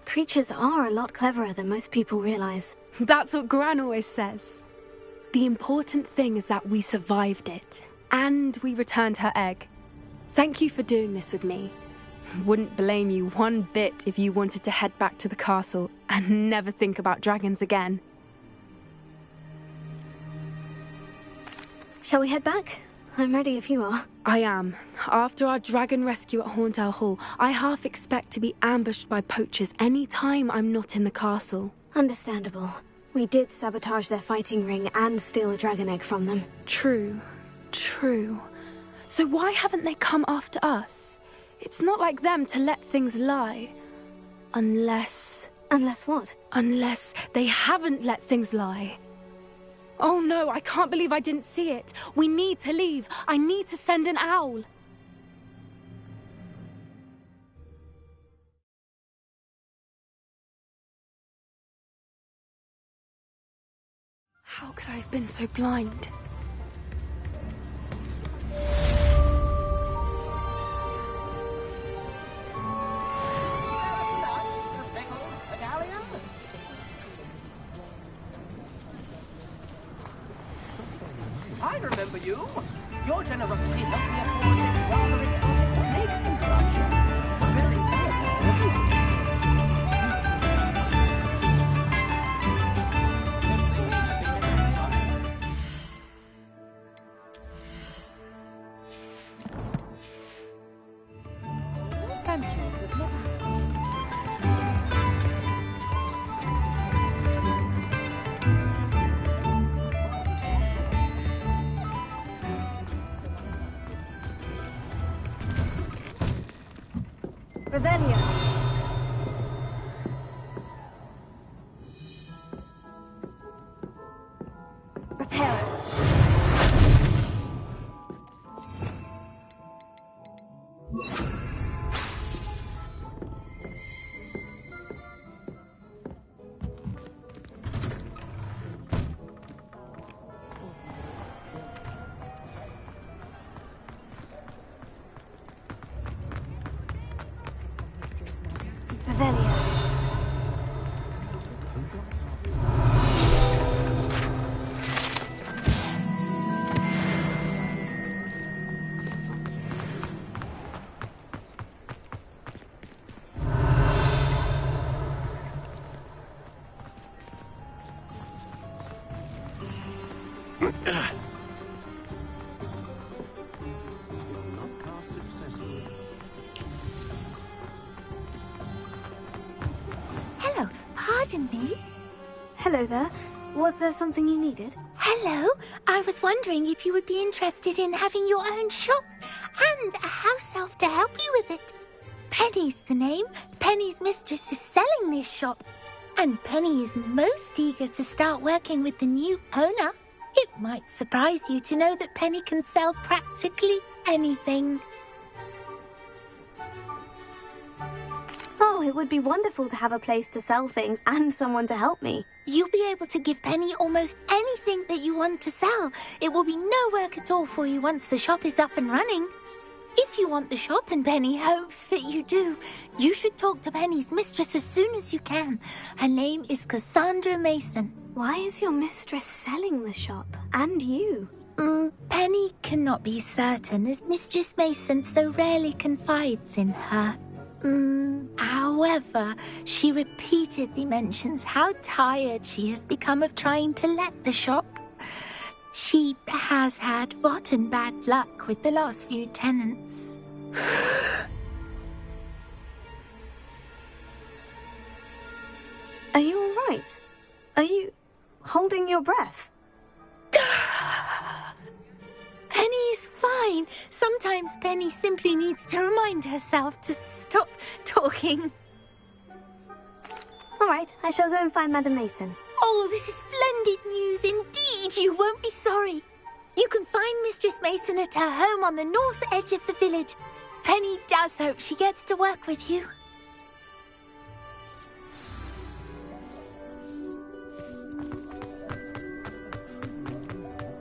Creatures are a lot cleverer than most people realize. That's what Gran always says. The important thing is that we survived it, and we returned her egg. Thank you for doing this with me. Wouldn't blame you one bit if you wanted to head back to the castle and never think about dragons again. Shall we head back? I'm ready if you are. I am. After our dragon rescue at Hauntow Hall, I half expect to be ambushed by poachers any time I'm not in the castle. Understandable. We did sabotage their fighting ring and steal a dragon egg from them. True. So why haven't they come after us? It's not like them to let things lie. Unless... Unless what? Unless they haven't let things lie. Oh no, I can't believe I didn't see it. We need to leave. I need to send an owl. How could I have been so blind? remember you. Your generosity helped me afford this rather exotic snake contraption. Very valuable, isn't it? Revelio. Reparo. Revelio. Hello, pardon me. Hello there. Was there something you needed? Hello, I was wondering if you would be interested in having your own shop and a house elf to help you with it. Penny's the name. Penny's mistress is selling this shop, and Penny is most eager to start working with the new owner. It might surprise you to know that Penny can sell practically anything. Oh, it would be wonderful to have a place to sell things and someone to help me. You'll be able to give Penny almost anything that you want to sell. It will be no work at all for you once the shop is up and running. If you want the shop and Penny hopes that you do, you should talk to Penny's mistress as soon as you can. Her name is Cassandra Mason. Why is your mistress selling the shop? And you? Penny cannot be certain, as Mistress Mason so rarely confides in her. However, she repeatedly mentions how tired she has become of trying to let the shop. She has had rotten bad luck with the last few tenants. Are you all right? Are you holding your breath? Penny's fine. Sometimes Penny simply needs to remind herself to stop talking. All right, I shall go and find Madame Mason. Oh, this is splendid news indeed. You won't be sorry. You can find Mistress Mason at her home on the north edge of the village. Penny does hope she gets to work with you.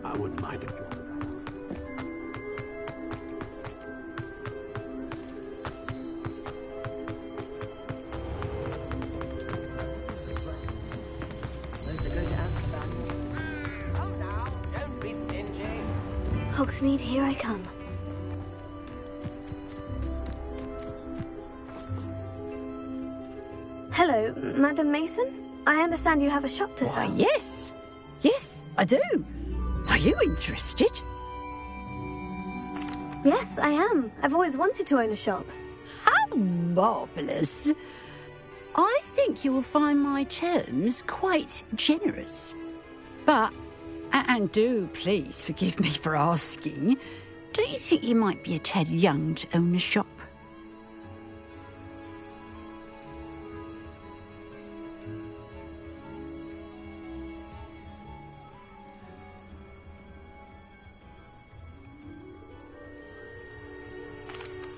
I wouldn't mind it. Hogsmeade, here I come. Hello, Madame Mason? I understand you have a shop to sell. Why, yes. Yes, I do. Are you interested? Yes, I am. I've always wanted to own a shop. How marvellous. I think you will find my terms quite generous. But, and do please forgive me for asking, do you think you might be a tad young to own a shop?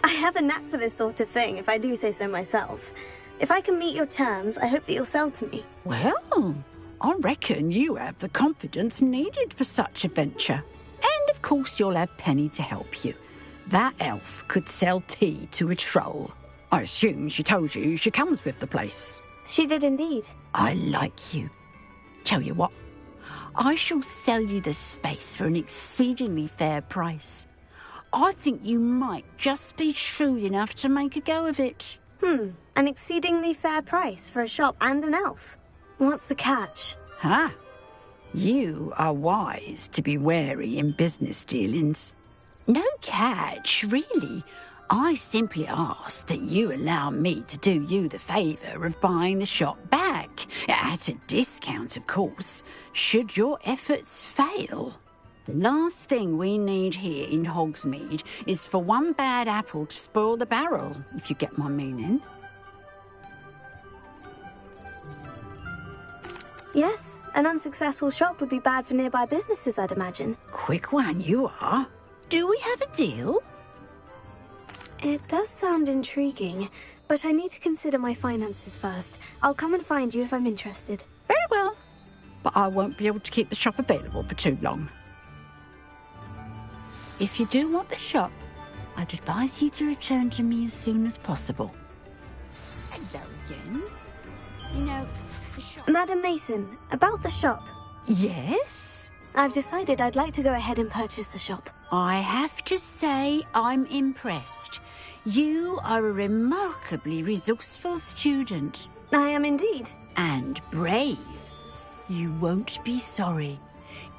I have a knack for this sort of thing, if I do say so myself. If I can meet your terms, I hope that you'll sell to me. Well, I reckon you have the confidence needed for such a venture. And of course you'll have Penny to help you. That elf could sell tea to a troll. I assume she told you she comes with the place. She did indeed. I like you. Tell you what, I shall sell you the space for an exceedingly fair price. I think you might just be shrewd enough to make a go of it. An exceedingly fair price for a shop and an elf. What's the catch? You are wise to be wary in business dealings. No catch, really. I simply ask that you allow me to do you the favour of buying the shop back, at a discount, of course, should your efforts fail. The last thing we need here in Hogsmeade is for one bad apple to spoil the barrel, if you get my meaning. Yes, an unsuccessful shop would be bad for nearby businesses, I'd imagine. Quick one you are. Do we have a deal? It does sound intriguing, but I need to consider my finances first. I'll come and find you if I'm interested. Very well. But I won't be able to keep the shop available for too long. If you do want the shop, I'd advise you to return to me as soon as possible. Hello again. You know, the shop... Madam Mason, about the shop. Yes? I've decided I'd like to go ahead and purchase the shop. I have to say I'm impressed. You are a remarkably resourceful student. I am indeed. And brave. You won't be sorry.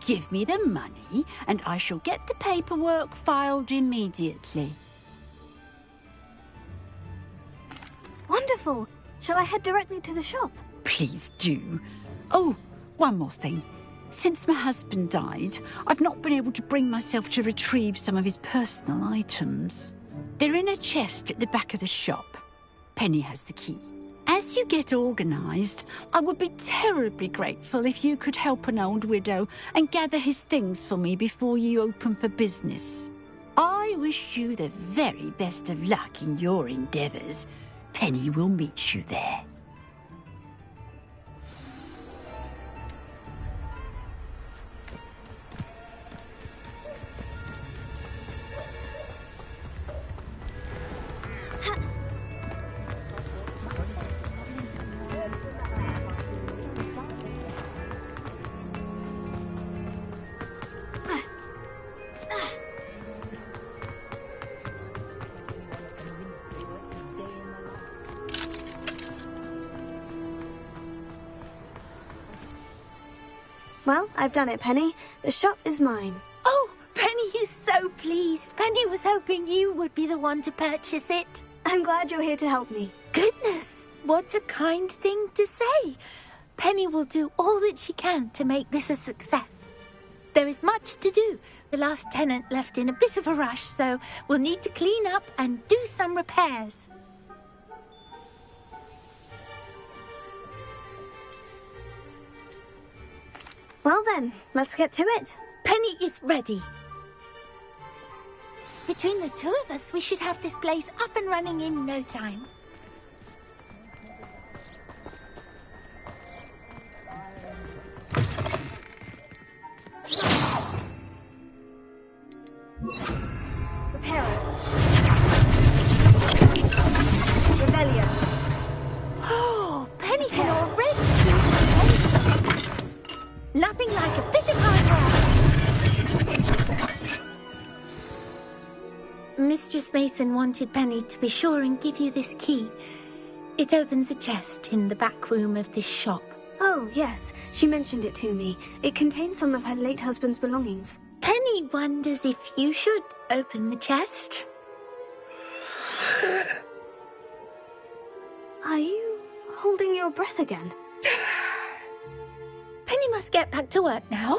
Give me the money, and I shall get the paperwork filed immediately. Wonderful. Shall I head directly to the shop? Please do. Oh, one more thing. Since my husband died, I've not been able to bring myself to retrieve some of his personal items. They're in a chest at the back of the shop. Penny has the key. As you get organised, I would be terribly grateful if you could help an old widow and gather his things for me before you open for business. I wish you the very best of luck in your endeavours. Penny will meet you there. Well, I've done it, Penny. The shop is mine. Oh, Penny is so pleased. Penny was hoping you would be the one to purchase it. I'm glad you're here to help me. Goodness, what a kind thing to say. Penny will do all that she can to make this a success. There is much to do. The last tenant left in a bit of a rush, so we'll need to clean up and do some repairs. Well then, let's get to it. Penny is ready. Between the two of us, we should have this place up and running in no time. Repairer. Revelio. Oh, Penny can already see. Nothing like a bit of hard work. Mistress Mason wanted Penny to be sure and give you this key. It opens a chest in the back room of this shop. Oh, yes. She mentioned it to me. It contains some of her late husband's belongings. Penny wonders if you should open the chest. Are you holding your breath again? Penny must get back to work now.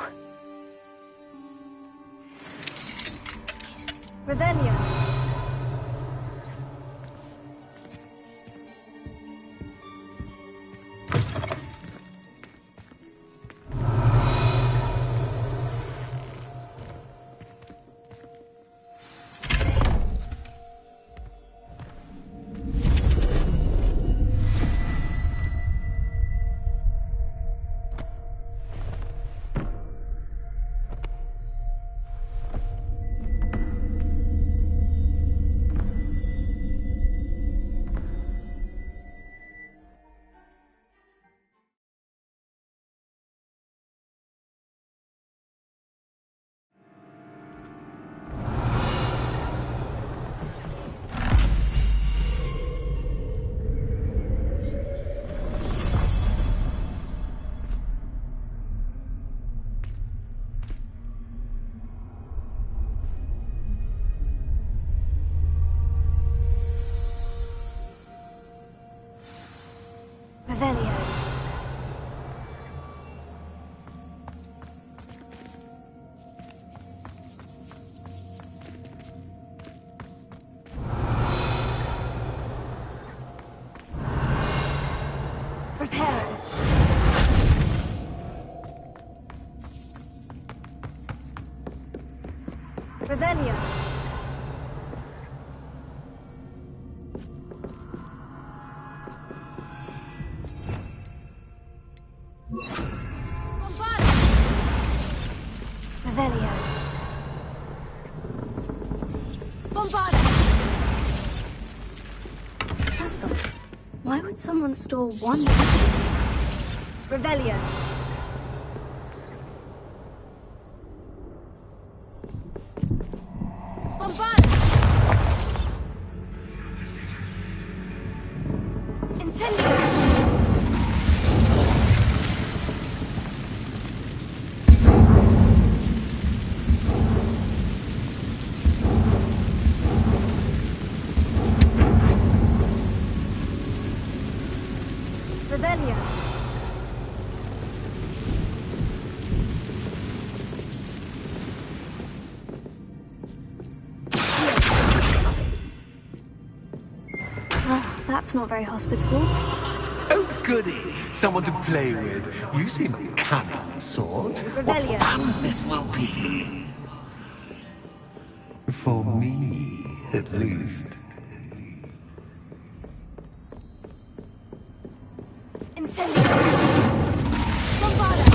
Revelio. Prepare. Revelio. Revelio. Bombarda! That's odd. Why would someone store one? Revelio. Bombarda! Incendio! Revelio. Well, that's not very hospitable. Oh, goody! Someone to play with. You seem a cunning sort. Revelio. What fun this will be! For me, at least. Incendio. Bombarda.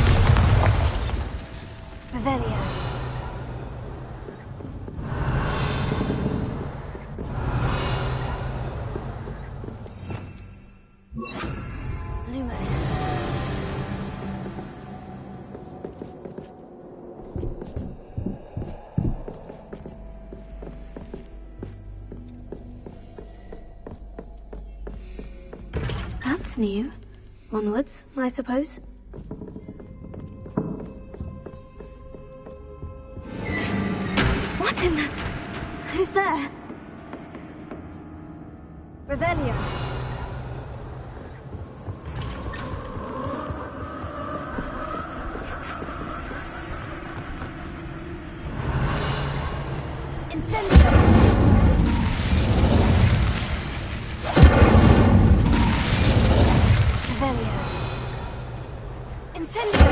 Revelio. Lumos. That's new. Onwards, I suppose. What in the... Who's there? Revelio. Incendio. Revelio. Incendio.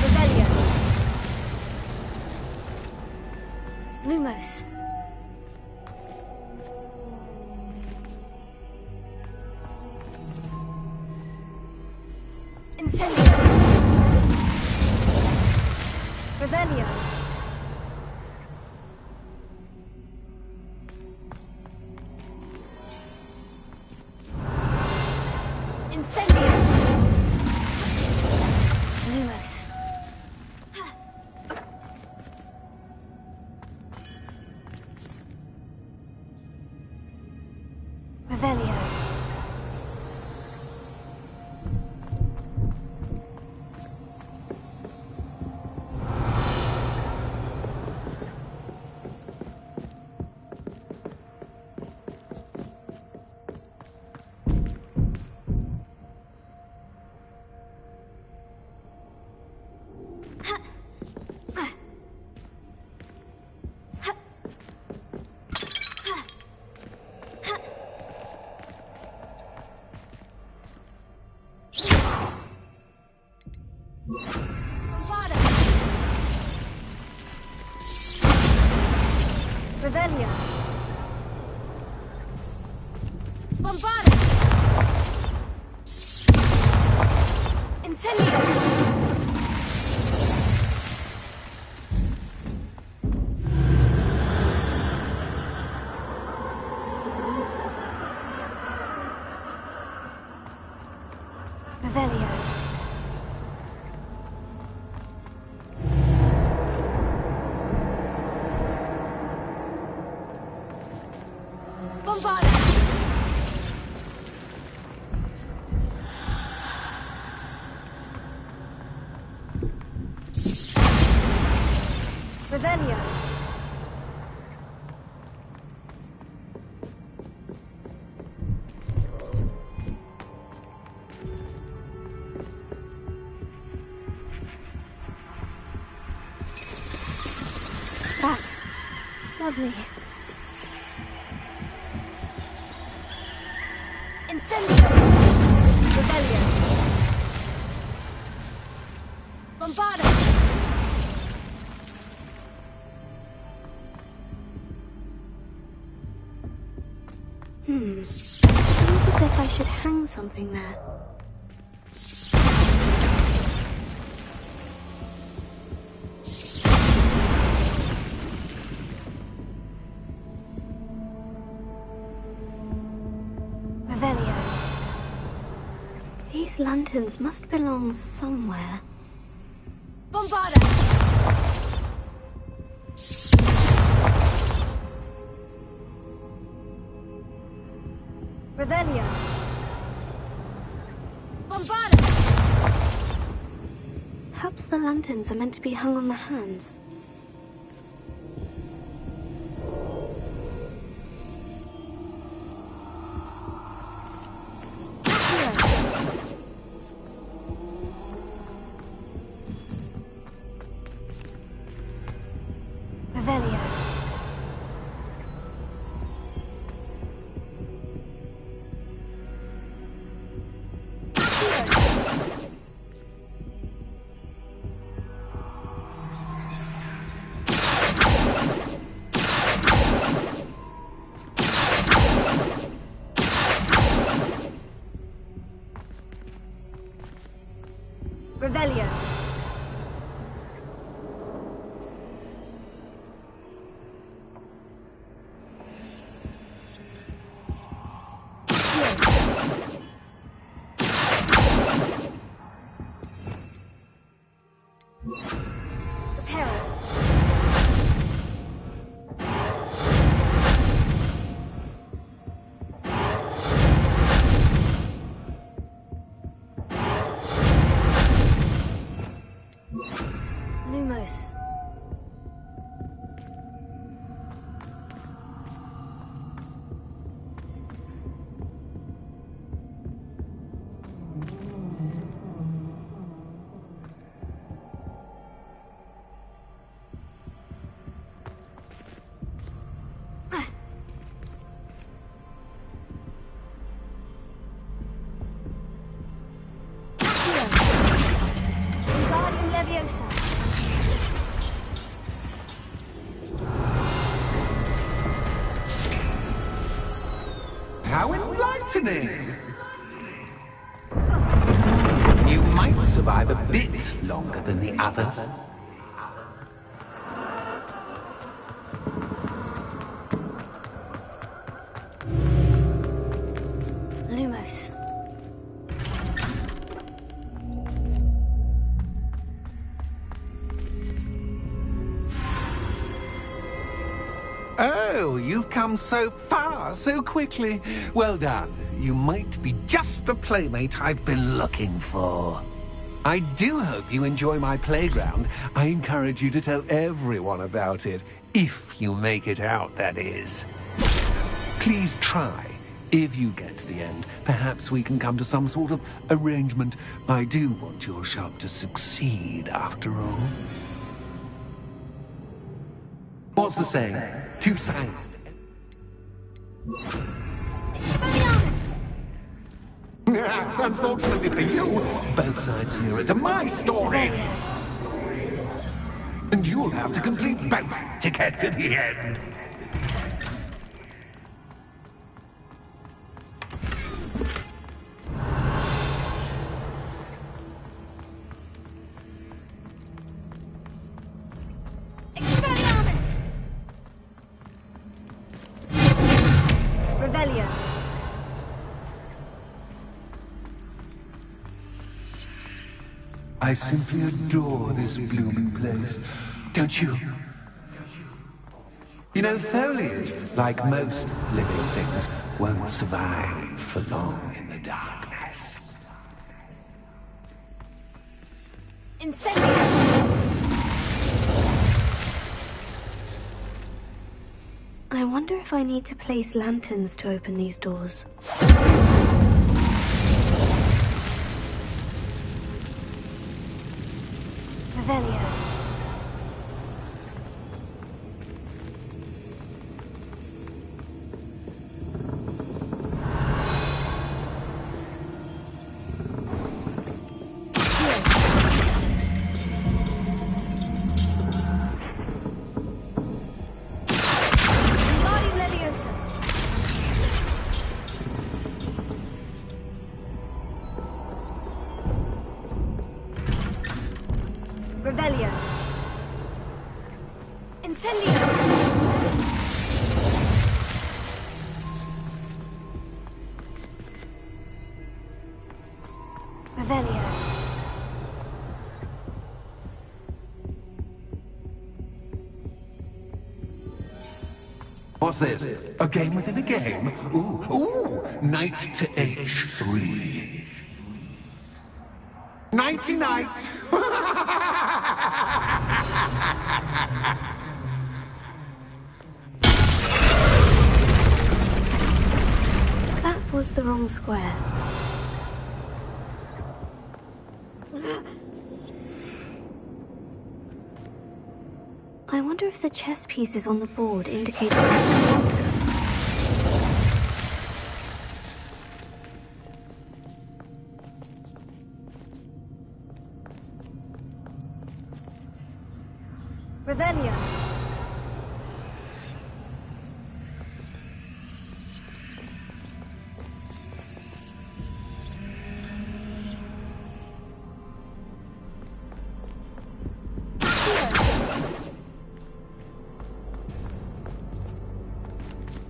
Revelio. Lumos. Incendio. Revelio. Incendio. Lumos. Revelio. Revelio. Bombarda. Incendio. Revelio. Bombarda. Revelio. That's lovely. Incendio! Rebellion! Bombarda! Seems as if I should hang something there. Revelio. These lanterns must belong somewhere. Bombarda! Revelio! Bombarda! Perhaps the lanterns are meant to be hung on the hands. Revelio! Revelio! Lumos. Wingardium Leviosa. How enlightening! You might survive a bit longer than the others. Lumos. Oh, you've come so far so quickly. Well done. You might be just the playmate I've been looking for. I do hope you enjoy my playground. I encourage you to tell everyone about it. If you make it out, that is. Please try. If you get to the end, perhaps we can come to some sort of arrangement. I do want your shop to succeed, after all. What's the saying? Two sides. Unfortunately for you, both sides hear it to my story. And you'll have to complete both to get to the end. Revelio. I simply adore this blooming place. Don't you? You know, foliage, like most living things, won't survive for long in the darkness. Incendio! I wonder if I need to place lanterns to open these doors. Revelio. What's this? A game within a game? Ooh, knight to h3. Nighty-night! That was the wrong square. I wonder if the chess pieces on the board indicate where I want to go. Revelio.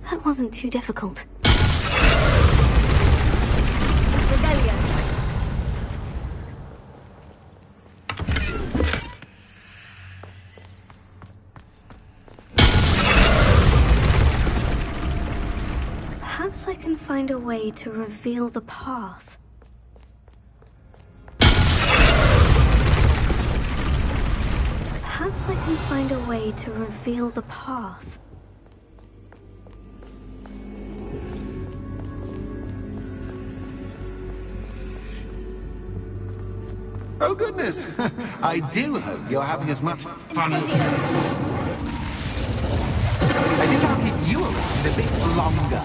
That wasn't too difficult. Revelio. Perhaps I can find a way to reveal the path. Perhaps I can find a way to reveal the path. Oh, goodness! I do hope you're having as much fun as... I think I'll keep you around a bit longer.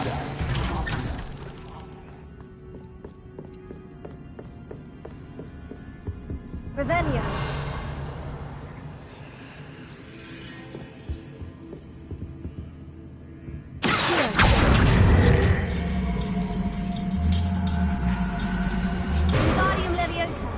Revelio. Wingardium Leviosa.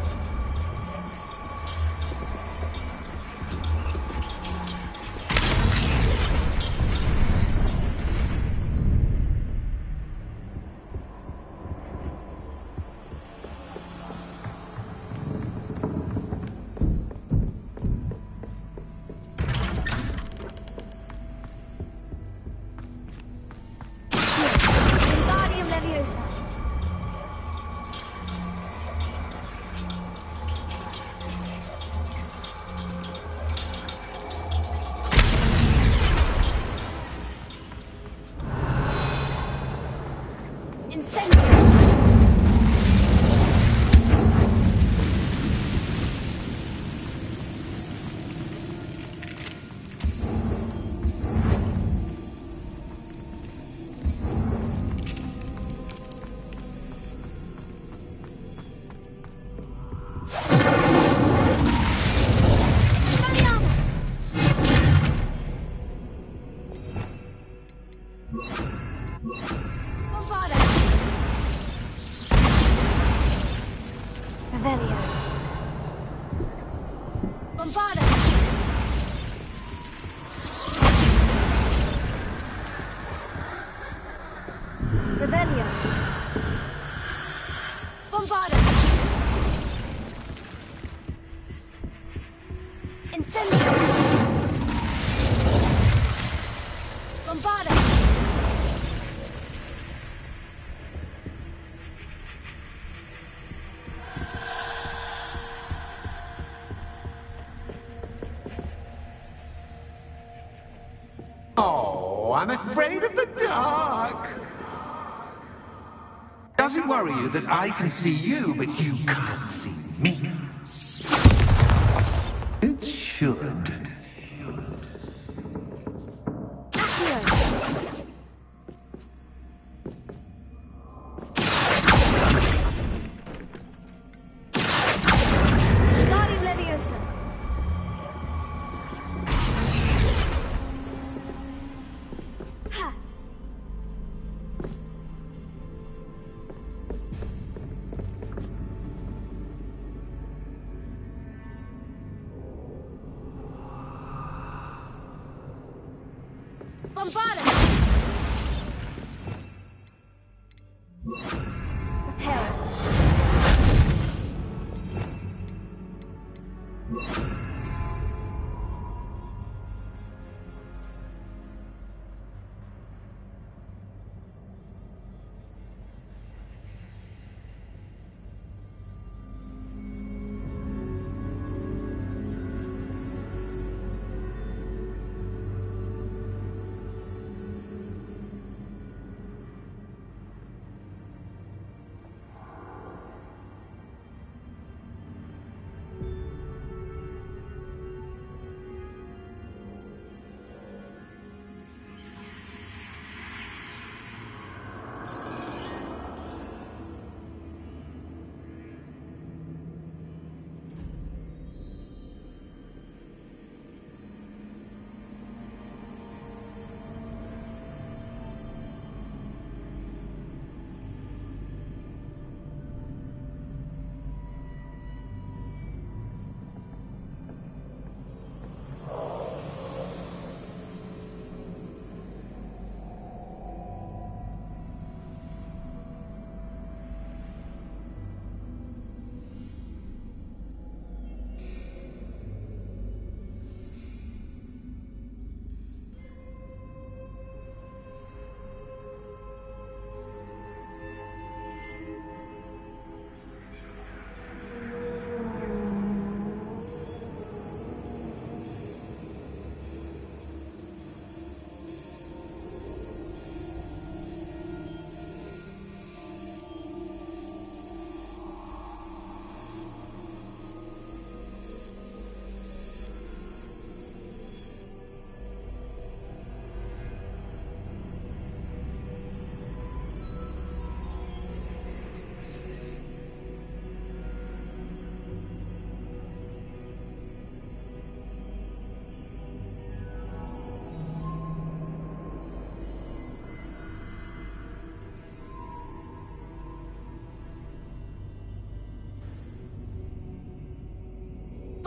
Wingardium Leviosa. Incendio. Bombarda. Revelio. Bombarda. Revelio. Bombarda. Incendio. Bombarda. Oh, I'm afraid of the dark. Does it worry you that I can see you, but you can't see me? It should. Wingardium Leviosa. Ha.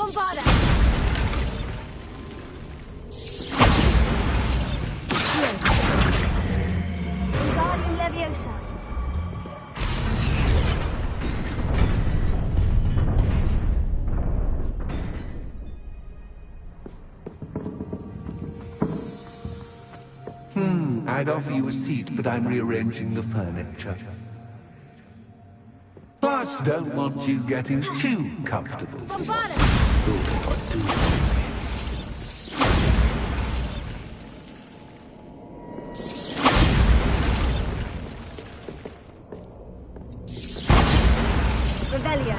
Bombarda! Wingardium Leviosa. I'd offer you a seat, but I'm rearranging the furniture. Plus, don't want you getting too comfortable. Revelio.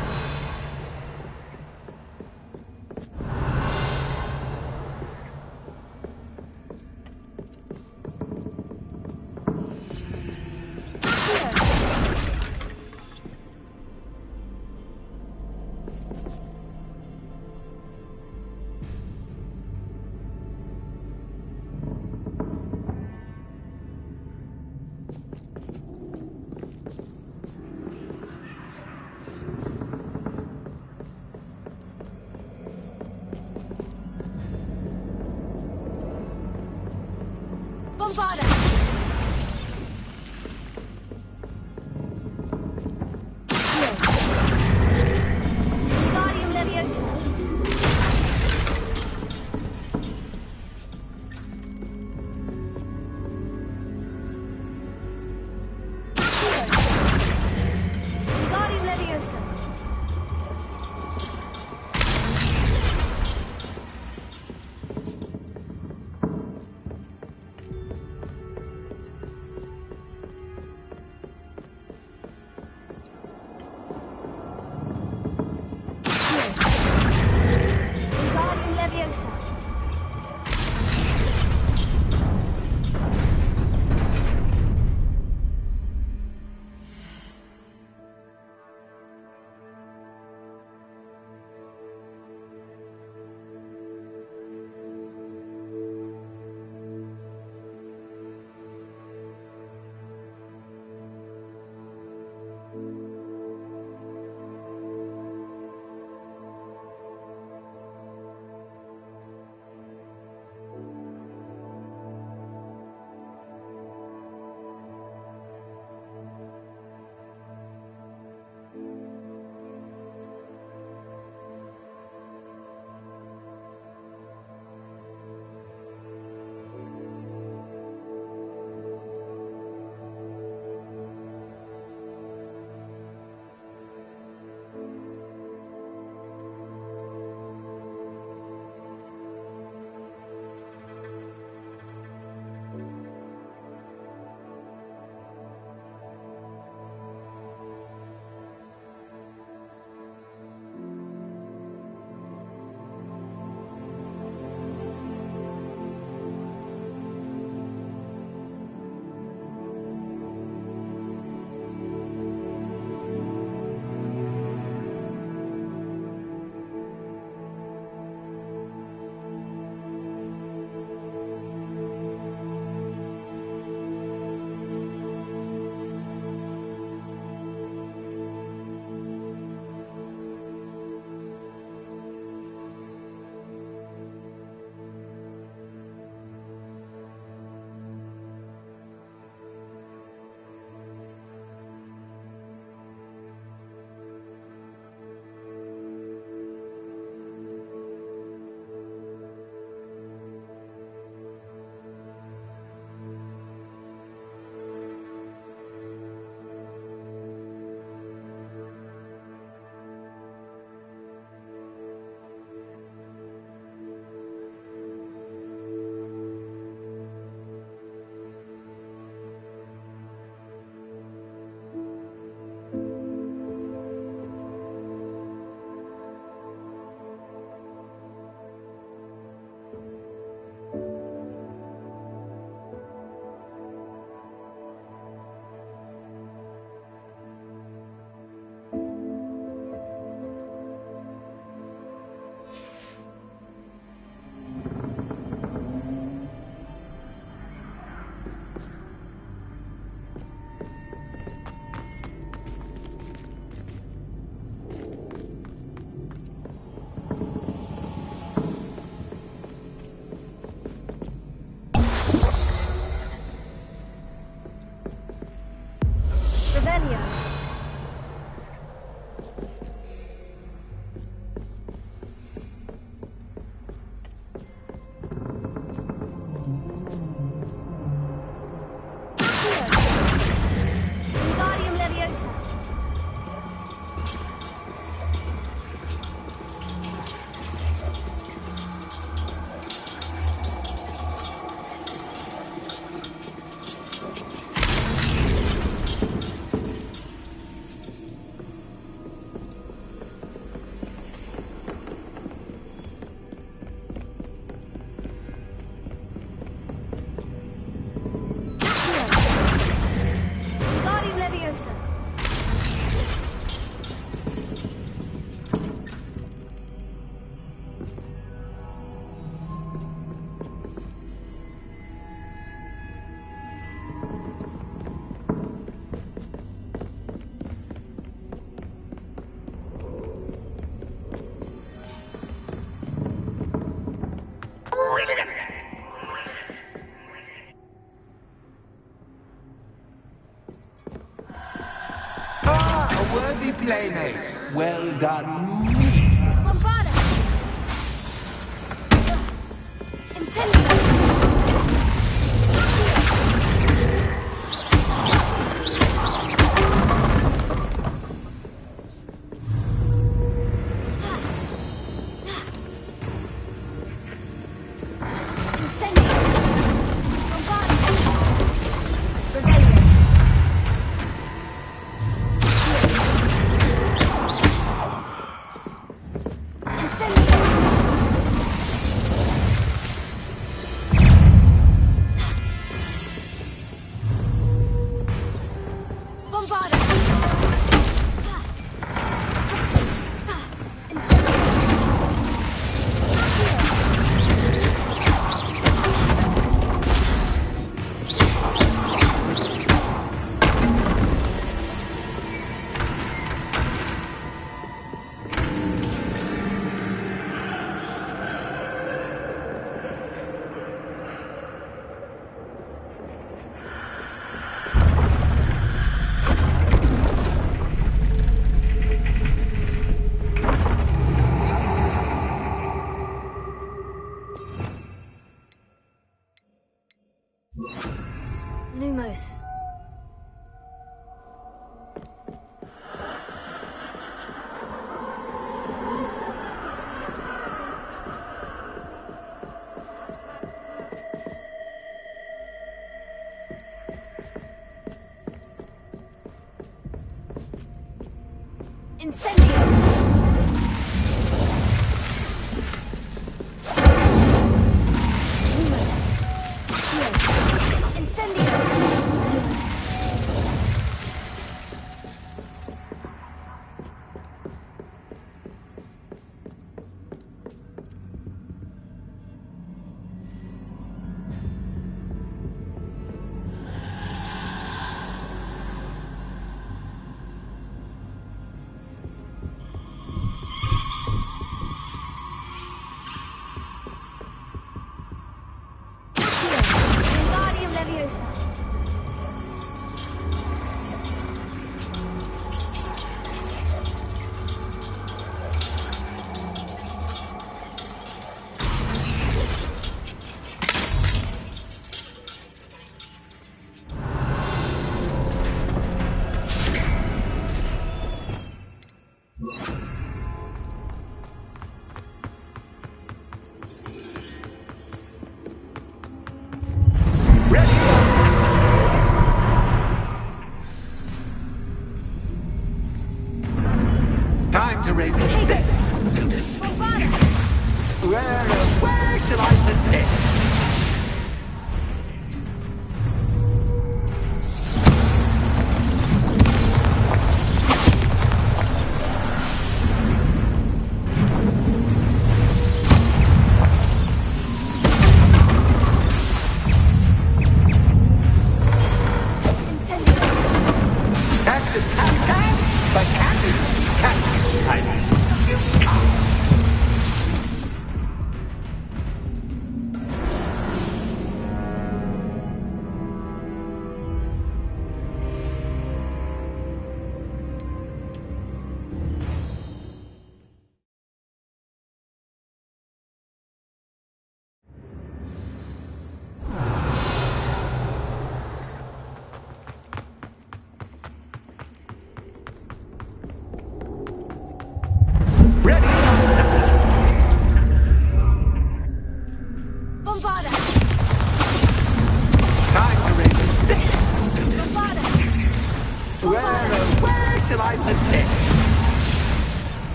a worthy playmate. Well done, me. Bombarda! Incendio! Lumos. Time to raise the stakes, so to speak. Where shall I put this?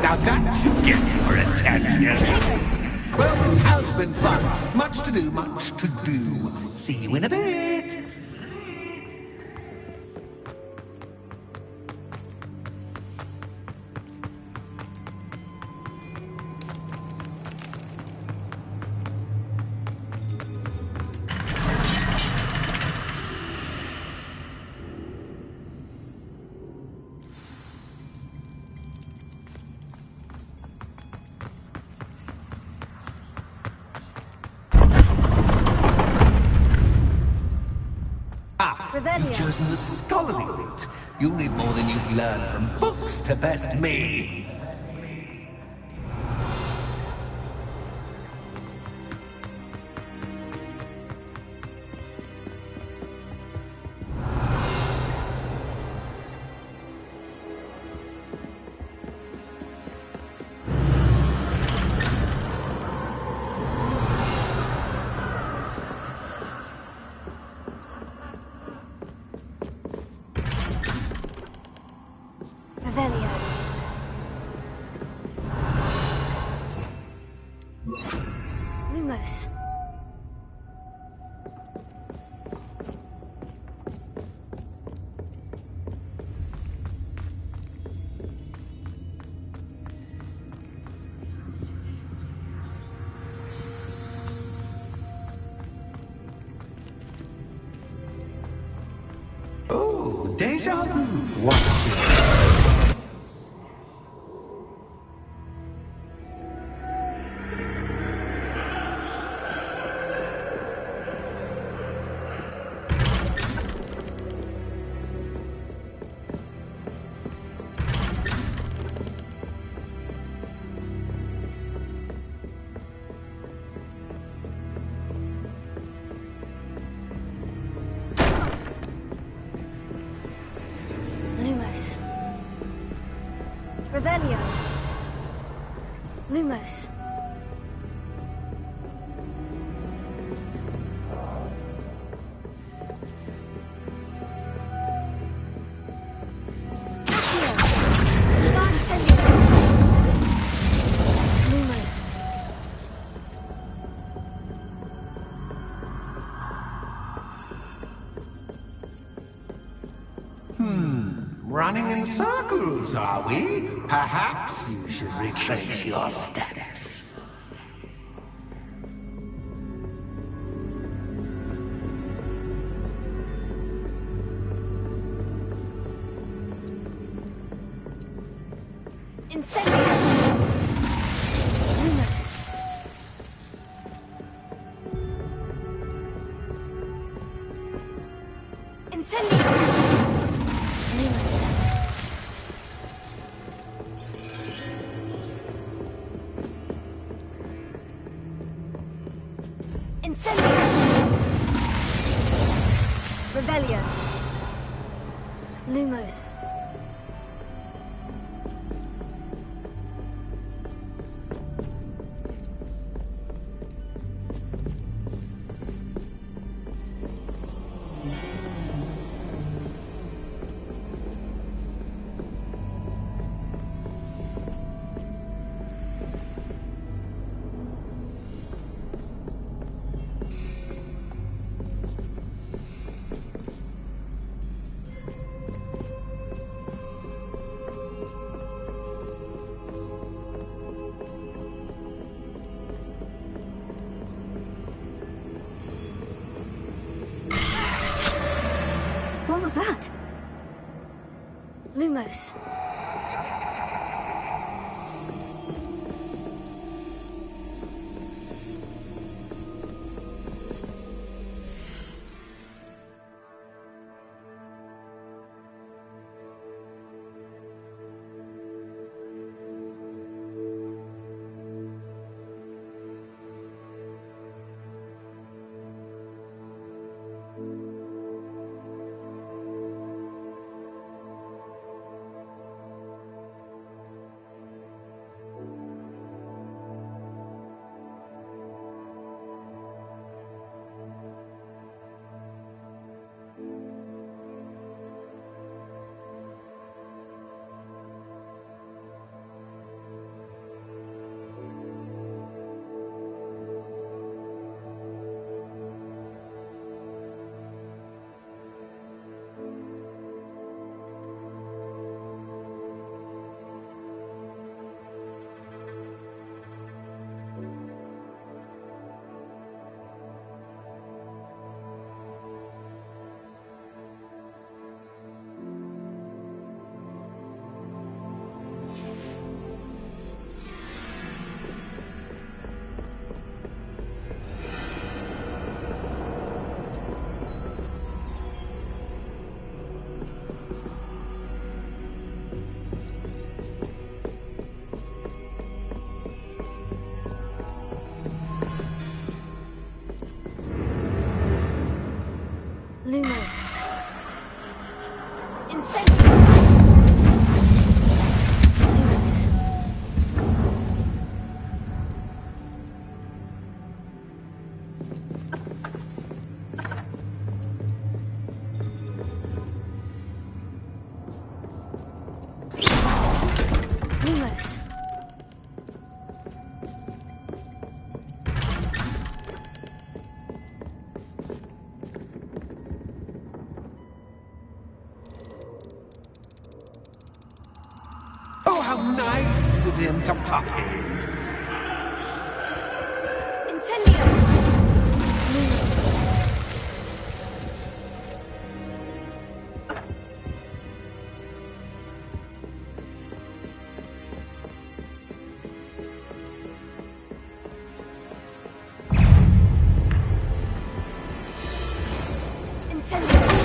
Now that should get your attention. Well, this has been fun. Much to do, much to do. See you in a bit. You've chosen the scholarly route. You'll need more than you've learned from books to best me. Lumos. Oh, deja vu. Watch it. Lumos. Revelio. Lumos. Running in circles, are we? Perhaps you should retrace your steps. Revelio. Lumos. What was that? Lumos. turns into puppy. Incendio!